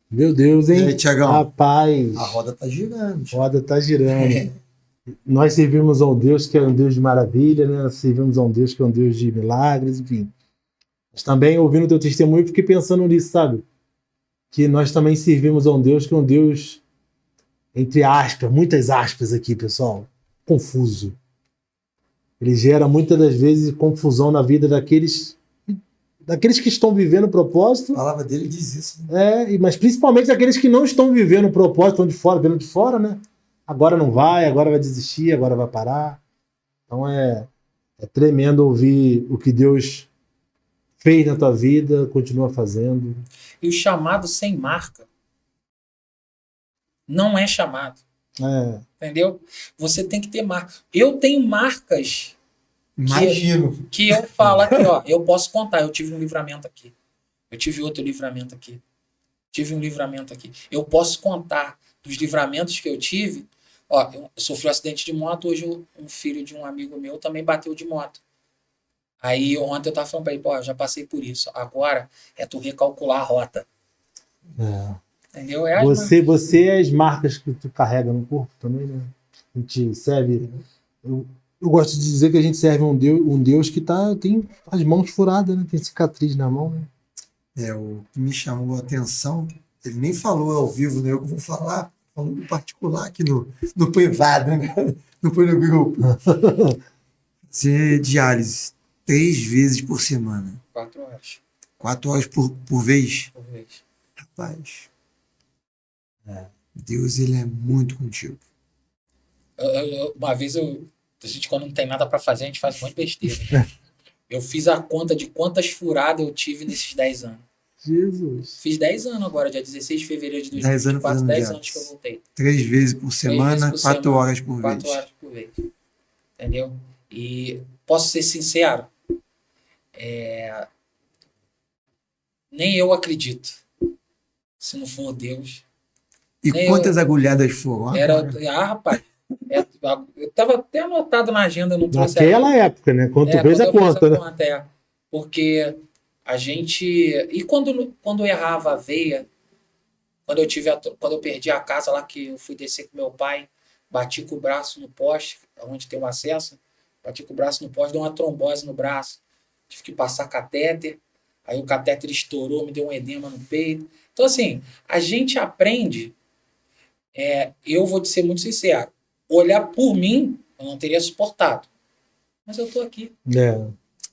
Meu Deus, hein? E aí, Tiagão? Rapaz, A roda tá girando. a roda tá girando. Nós servimos a um Deus que é um Deus de maravilha, né? Nós servimos a um Deus que é um Deus de milagres, enfim. Mas também, ouvindo o teu testemunho, fiquei pensando nisso, sabe? Que nós também servimos a um Deus que é um Deus, entre aspas, muitas aspas aqui, pessoal, confuso. Ele gera muitas das vezes confusão na vida daqueles que estão vivendo o propósito. A palavra dele diz isso. Né? Mas principalmente daqueles que não estão vivendo o propósito, estão de fora, vendo de fora, né? Agora não vai, agora vai desistir, agora vai parar. Então é tremendo ouvir o que Deus fez na tua vida, continua fazendo. E o chamado sem marca não é chamado. Entendeu? Você tem que ter marca. Eu tenho marcas. Imagino. Que eu falo aqui, ó. Eu posso contar. Eu tive um livramento aqui. Eu tive outro livramento aqui. Tive um livramento aqui. Eu posso contar dos livramentos que eu tive. Ó, eu sofri um acidente de moto. Hoje um filho de um amigo meu também bateu de moto. Aí ontem eu tava falando pra ele, pô, eu já passei por isso. Agora é tu recalcular a rota. Entendeu? Você é as marcas que tu carrega no corpo também, né? A gente serve. Eu gosto de dizer que a gente serve um Deus que tem as mãos furadas, né? Tem cicatriz na mão, né? O que me chamou a atenção, ele nem falou ao vivo, né? Eu vou falar, falou no particular aqui no privado, né? Não foi no grupo. Você diálise 3 vezes por semana. 4 horas. 4 horas por vez? Por vez. Rapaz. Deus, ele é muito contigo. Uma vez a gente, quando não tem nada para fazer, a gente faz um monte de besteira. Eu fiz a conta de quantas furadas eu tive nesses 10 anos. Jesus. Fiz 10 anos agora, dia 16 de fevereiro de 2024, 10 anos que eu voltei. 3 vezes por semana, 4 horas por vez. 4 horas por vez. Entendeu? E posso ser sincero, nem eu acredito. Se não for Deus. E quantas agulhadas foram? Rapaz. Eu tava até anotado na agenda, não trouxe. Naquela época, né? Quanto fez a conta, né? Porque a gente. E quando eu errava a veia, quando eu perdi a casa lá, que eu fui descer com meu pai, bati com o braço no poste, onde tem o acesso, bati com o braço no poste, deu uma trombose no braço. Tive que passar catéter. Aí o catéter estourou, me deu um edema no peito. Então, assim, a gente aprende. Eu vou te ser muito sincero. Olhar por mim, eu não teria suportado. Mas eu tô aqui.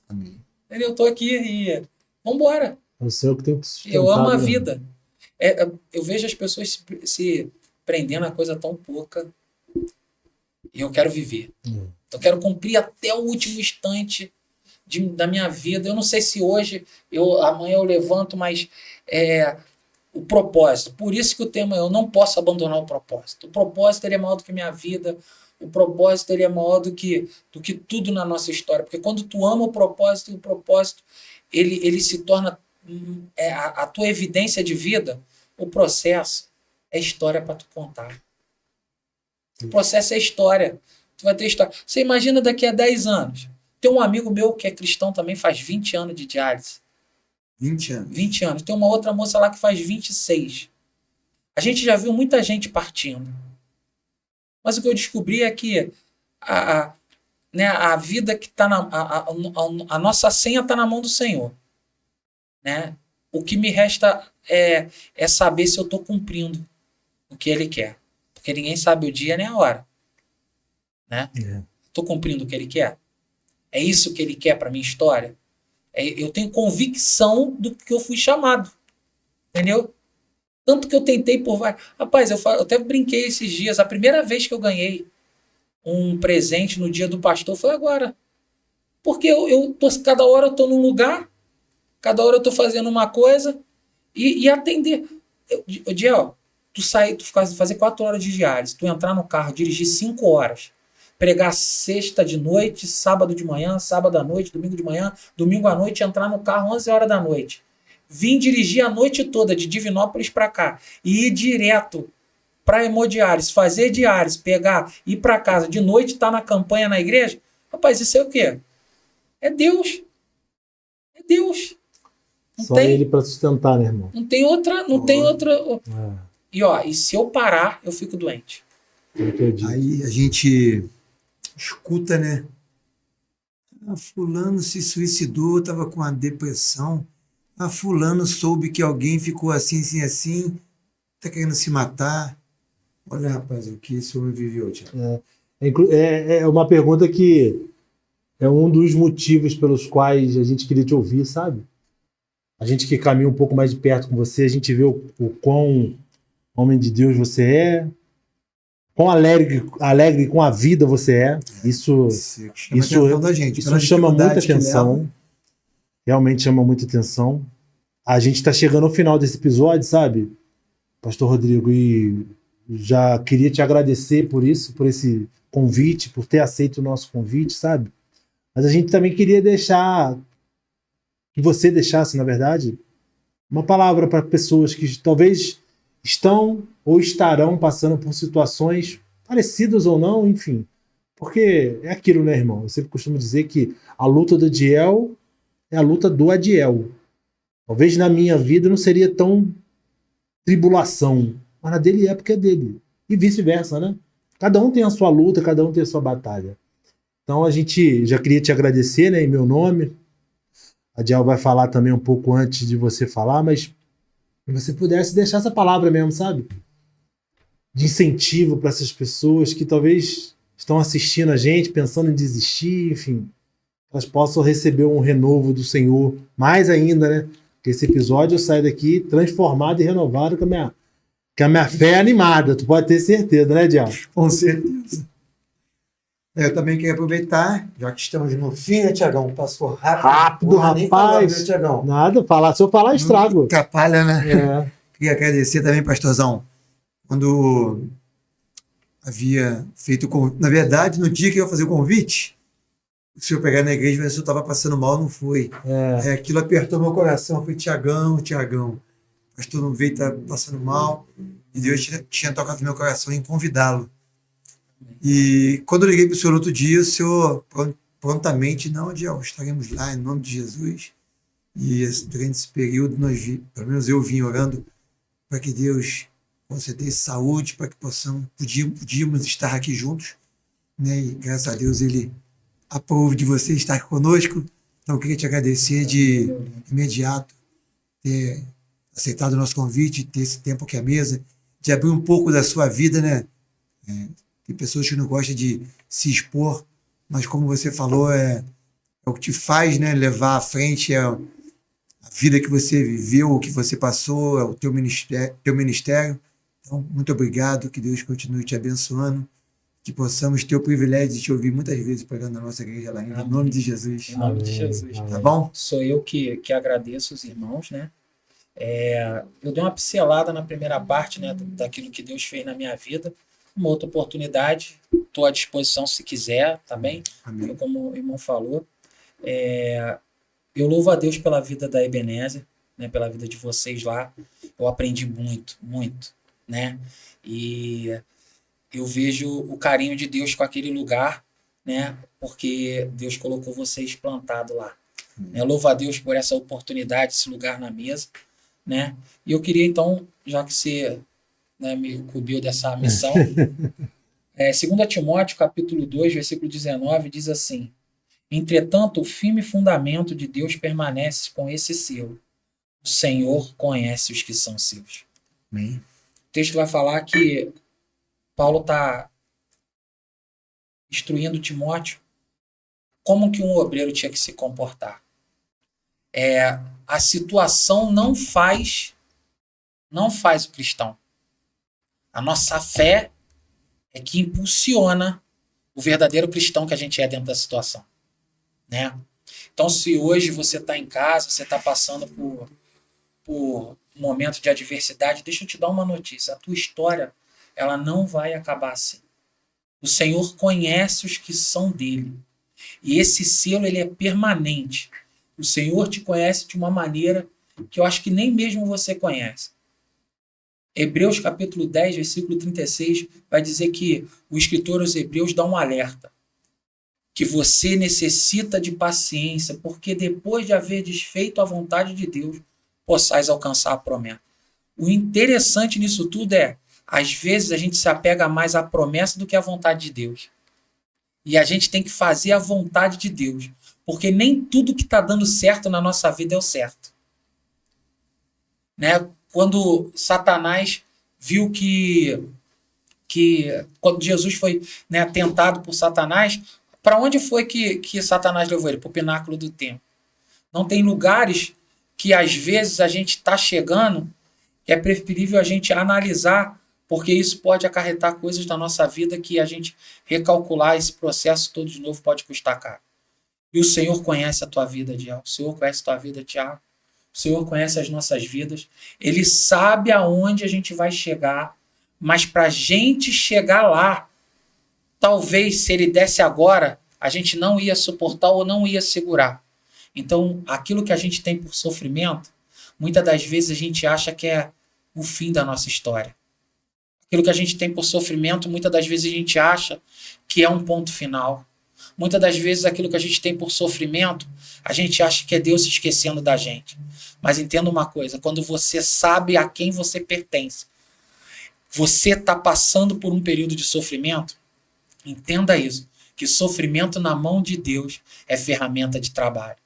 Amém. Eu tô aqui e vambora. É o Senhor que tem que sustentar. Eu amo a vida. Eu vejo as pessoas se prendendo a coisa tão pouca. E eu quero viver. Eu quero cumprir até o último instante da minha vida. Eu não sei se hoje, amanhã eu levanto, mas o propósito. Por isso que o tema eu não posso abandonar o propósito. O propósito ele é maior do que minha vida. O propósito ele é maior do que tudo na nossa história. Porque quando tu ama o propósito ele se torna a tua evidência de vida. O processo é história para tu contar. O processo é história. Tu vai ter história. Você imagina daqui a 10 anos. Tem um amigo meu que é cristão também, faz 20 anos de diálise. 20 anos. 20 anos. Tem uma outra moça lá que faz 26. A gente já viu muita gente partindo. Mas o que eu descobri é que a vida que está a nossa senha está na mão do Senhor. Né? O que me resta é saber se eu estou cumprindo o que Ele quer. Porque ninguém sabe o dia nem a hora. Né? Estou cumprindo o que Ele quer? É isso que Ele quer para minha história? Eu tenho convicção do que eu fui chamado. Entendeu? Tanto que eu tentei por vários. Rapaz, eu até brinquei esses dias. A primeira vez que eu ganhei um presente no dia do pastor foi agora. Porque cada hora eu tô num lugar, cada hora eu tô fazendo uma coisa e atender. Diel, tu fazer 4 horas de diárias, tu entrar no carro, dirigir 5 horas, pregar sexta de noite, sábado de manhã, sábado à noite, domingo de manhã, domingo à noite, entrar no carro 11 horas da noite. Vim dirigir a noite toda, de Divinópolis para cá, e ir direto para Hemodiálise, fazer diárias, pegar, ir para casa, de noite estar na campanha na igreja. Rapaz, isso é o quê? É Deus. É Deus. Não Só tem, ele para sustentar, né, irmão? não tem outra. Não tem outra. É, E se eu parar, eu fico doente. eu acredito. Aí a gente escuta, né? Fulano se suicidou, estava com uma depressão. Fulano soube que alguém ficou assim, assim, assim, tá querendo se matar. Olha, rapaz, o que esse homem viveu, Tiago. É uma pergunta que é um dos motivos pelos quais a gente queria te ouvir, sabe? A gente que caminha um pouco mais de perto com você, a gente vê o quão homem de Deus você é, quão alegre com a vida você é. Isso Chama a atenção da gente, isso pela chama muita dificuldade que atenção. leva. Realmente chama muita atenção. A gente está chegando ao final desse episódio, sabe, Pastor Rodrigo, e já queria te agradecer por isso, por esse convite, por ter aceito o nosso convite, sabe? Mas a gente também queria que você deixasse, na verdade, uma palavra para pessoas que talvez estão ou estarão passando por situações parecidas ou não, enfim. Porque é aquilo, né, irmão? Eu sempre costumo dizer que a luta do Adiel é a luta do Adiel. Talvez na minha vida não seria tão tribulação, mas na dele é porque é dele. E vice-versa, né? Cada um tem a sua luta, cada um tem a sua batalha. Então a gente já queria te agradecer, né, em meu nome. A Diel vai falar também um pouco antes de você falar, mas se você pudesse deixar essa palavra mesmo, sabe? De incentivo para essas pessoas que talvez estão assistindo a gente, pensando em desistir, enfim. Elas possam receber um renovo do Senhor, mais ainda, né? Que esse episódio eu saio daqui transformado e renovado com a minha fé é animada. Tu pode ter certeza, né, Diel? Com certeza. Eu também queria aproveitar, já que estamos no fim, né, Tiagão? Passou rápido. Rápido, Porra, nem falamos, rapaz. né, Tiagão? Nada, se eu falar, estrago. Atrapalha, né? É. Queria agradecer também, pastorzão, quando havia feito o convite. Na verdade, no dia que eu ia fazer o convite, o senhor pegar na igreja, mas o senhor estava passando mal, não foi. Aquilo apertou meu coração. Eu falei, Tiagão, o pastor não veio, está passando mal. E Deus tinha tocado no meu coração em convidá-lo. E quando eu liguei para o senhor outro dia, o senhor prontamente, não, Adiel, estaremos lá em nome de Jesus. E durante esse período, pelo menos eu vim orando para que Deus concedesse saúde, para que podíamos estar aqui juntos. Né? E graças a Deus ele aprove de você estar conosco. Então eu queria te agradecer de imediato ter aceitado o nosso convite, ter esse tempo aqui à mesa, de abrir um pouco da sua vida, né? Tem pessoas que não gostam de se expor, mas como você falou, é o que te faz, né, levar à frente, é a vida que você viveu, o que você passou, é o teu ministério. Então, muito obrigado, que Deus continue te abençoando, que possamos ter o privilégio de te ouvir muitas vezes pregando na nossa igreja lá, em nome de Jesus. Em nome de Jesus. Tá bom? Sou eu que agradeço os irmãos, né? Eu dei uma pincelada na primeira parte, né, daquilo que Deus fez na minha vida. Uma outra oportunidade, estou à disposição se quiser, tá bem? Amém. Como o irmão falou. Eu louvo a Deus pela vida da Ebenezer, né, pela vida de vocês lá. Eu aprendi muito, muito, né? E eu vejo o carinho de Deus com aquele lugar, né? Porque Deus colocou vocês plantados lá. Eu louvo a Deus por essa oportunidade, esse lugar na mesa, né? E eu queria então, já que você, né, me incumbiu dessa missão, 2 Timóteo capítulo 2, versículo 19, diz assim: entretanto, o firme fundamento de Deus permanece com esse selo: o Senhor conhece os que são seus. Amém. O texto vai falar que Paulo está instruindo Timóteo como que um obreiro tinha que se comportar. A situação não faz não faz o cristão. A nossa fé é que impulsiona o verdadeiro cristão que a gente é dentro da situação, né? Então, se hoje você está em casa, você está passando por um momento de adversidade, deixa eu te dar uma notícia. A tua história, ela não vai acabar assim. O Senhor conhece os que são dele. E esse selo, ele é permanente. O Senhor te conhece de uma maneira que eu acho que nem mesmo você conhece. Hebreus capítulo 10, versículo 36, vai dizer que o escritor aos Hebreus dá um alerta. Que você necessita de paciência, porque depois de haver desfeito a vontade de Deus, possais alcançar a promessa. O interessante nisso tudo é, às vezes a gente se apega mais à promessa do que à vontade de Deus. E a gente tem que fazer a vontade de Deus, porque nem tudo que está dando certo na nossa vida é o certo. Né? Quando Satanás viu que quando Jesus foi, né, tentado por Satanás, para onde foi que Satanás levou ele? Para o pináculo do templo. Não tem lugares que às vezes a gente está chegando, é preferível a gente analisar, porque isso pode acarretar coisas da nossa vida que a gente recalcular esse processo todo de novo pode custar caro. E o Senhor conhece a tua vida, Diel. O Senhor conhece a tua vida, Tiago. O Senhor conhece as nossas vidas. Ele sabe aonde a gente vai chegar, mas para a gente chegar lá, talvez se ele desse agora, a gente não ia suportar ou não ia segurar. Então, aquilo que a gente tem por sofrimento, muitas das vezes a gente acha que é o fim da nossa história. Aquilo que a gente tem por sofrimento, muitas das vezes a gente acha que é um ponto final. Muitas das vezes aquilo que a gente tem por sofrimento, a gente acha que é Deus se esquecendo da gente. Mas entenda uma coisa, quando você sabe a quem você pertence, você está passando por um período de sofrimento, entenda isso, que sofrimento na mão de Deus é ferramenta de trabalho.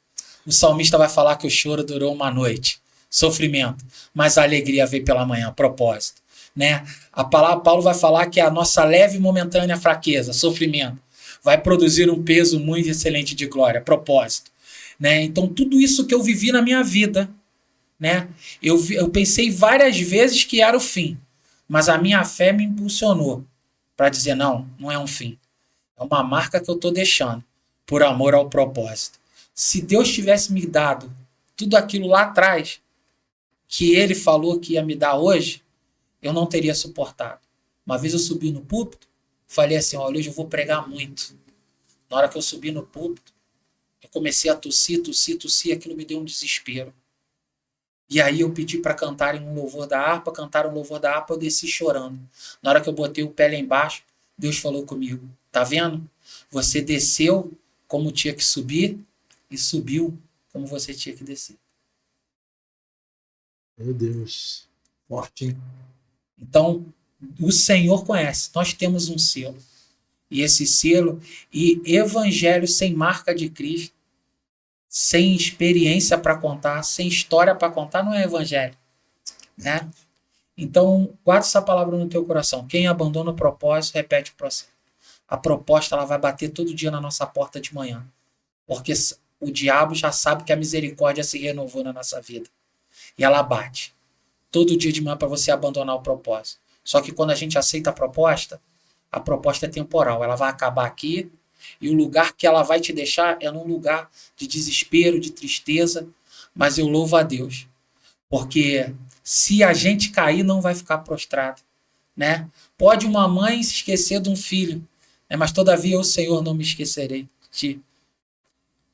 O salmista vai falar que o choro durou uma noite, sofrimento, mas a alegria veio pela manhã, propósito. Né? A palavra Paulo vai falar que a nossa leve e momentânea fraqueza, sofrimento, vai produzir um peso muito excelente de glória, propósito. Né? Então tudo isso que eu vivi na minha vida, né? Eu pensei várias vezes que era o fim, mas a minha fé me impulsionou para dizer não é um fim, é uma marca que eu estou deixando por amor ao propósito. Se Deus tivesse me dado tudo aquilo lá atrás que ele falou que ia me dar hoje, eu não teria suportado. Uma vez eu subi no púlpito, falei assim, olha, hoje eu vou pregar muito. Na hora que eu subi no púlpito, eu comecei a tossir, aquilo me deu um desespero. E aí eu pedi para cantarem um louvor da harpa, cantaram um louvor da harpa, eu desci chorando. Na hora que eu botei o pé lá embaixo, Deus falou comigo, tá vendo? Você desceu como tinha que subir e subiu como você tinha que descer. Meu Deus. Forte, hein? Então, o Senhor conhece. Nós temos um selo. E esse selo, e evangelho sem marca de Cristo, sem experiência para contar, sem história para contar, não é evangelho. Né? Então, guarda essa palavra no teu coração. Quem abandona o propósito, repete o processo. A proposta ela vai bater todo dia na nossa porta de manhã. Porque o diabo já sabe que a misericórdia se renovou na nossa vida. E ela bate. Todo dia de manhã para você abandonar o propósito. Só que quando a gente aceita a proposta é temporal. Ela vai acabar aqui e o lugar que ela vai te deixar é num lugar de desespero, de tristeza. Mas eu louvo a Deus. Porque se a gente cair, não vai ficar prostrado. Né? Pode uma mãe se esquecer de um filho, né? Mas todavia eu, Senhor, não me esquecerei de ti.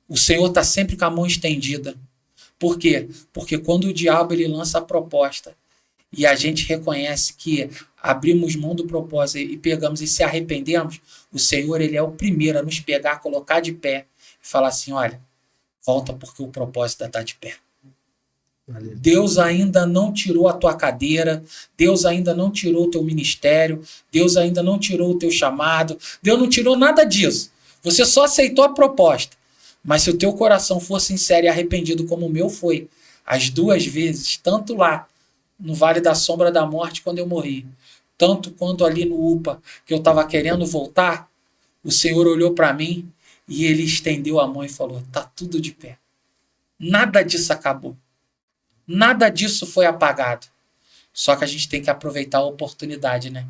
O Senhor está sempre com a mão estendida. Por quê? Porque quando o diabo ele lança a proposta e a gente reconhece que abrimos mão do propósito e pegamos e se arrependemos, o Senhor ele é o primeiro a nos pegar, colocar de pé e falar assim, olha, volta porque o propósito está de pé. Valeu. Deus ainda não tirou a tua cadeira, Deus ainda não tirou o teu ministério, Deus ainda não tirou o teu chamado, Deus não tirou nada disso. Você só aceitou a proposta. Mas se o teu coração for sincero e arrependido como o meu foi, as duas vezes, tanto lá no Vale da Sombra da Morte, quando eu morri, tanto quanto ali no UPA, que eu estava querendo voltar, o Senhor olhou para mim e ele estendeu a mão e falou, tá tudo de pé. Nada disso acabou. Nada disso foi apagado. Só que a gente tem que aproveitar a oportunidade, né?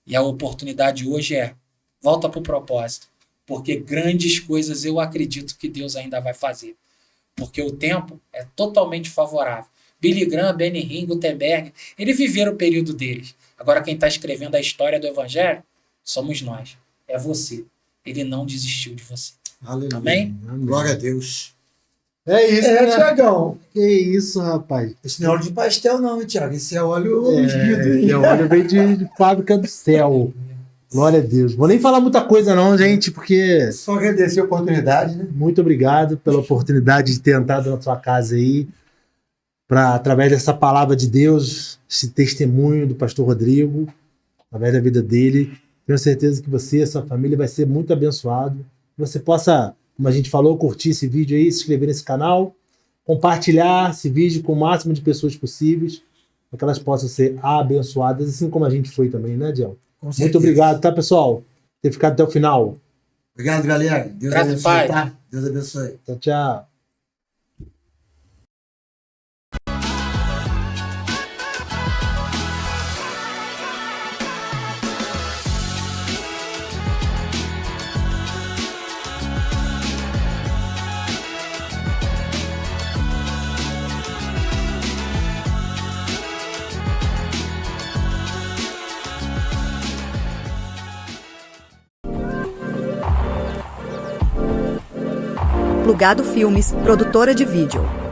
E a oportunidade hoje volta pro propósito. Porque grandes coisas eu acredito que Deus ainda vai fazer. Porque o tempo é totalmente favorável. Billy Graham, Benny Hinn, Gutenberg, eles viveram o período deles. Agora quem está escrevendo a história do Evangelho somos nós. É você. Ele não desistiu de você. Aleluia. Amém? Glória a Deus. É isso, né? Tiagão. Que isso, rapaz. Esse não é óleo de pastel, não, Tiago. Esse é óleo ungido. Esse óleo veio de fábrica do céu. Glória a Deus. Vou nem falar muita coisa não, gente, porque... Só agradecer a oportunidade, né? Muito obrigado pela oportunidade de ter entrado na sua casa aí, para, através dessa palavra de Deus, esse testemunho do pastor Rodrigo, através da vida dele. Tenho certeza que você e a sua família vai ser muito abençoado. Que você possa, como a gente falou, curtir esse vídeo aí, se inscrever nesse canal, compartilhar esse vídeo com o máximo de pessoas possíveis, para que elas possam ser abençoadas, assim como a gente foi também, né, Diel? Muito obrigado, tá, pessoal? Por ter ficado até o final. Obrigado, galera. Deus Graças abençoe, Pai. tá? Deus abençoe. Tchau, tchau. Plugado Filmes, produtora de vídeo.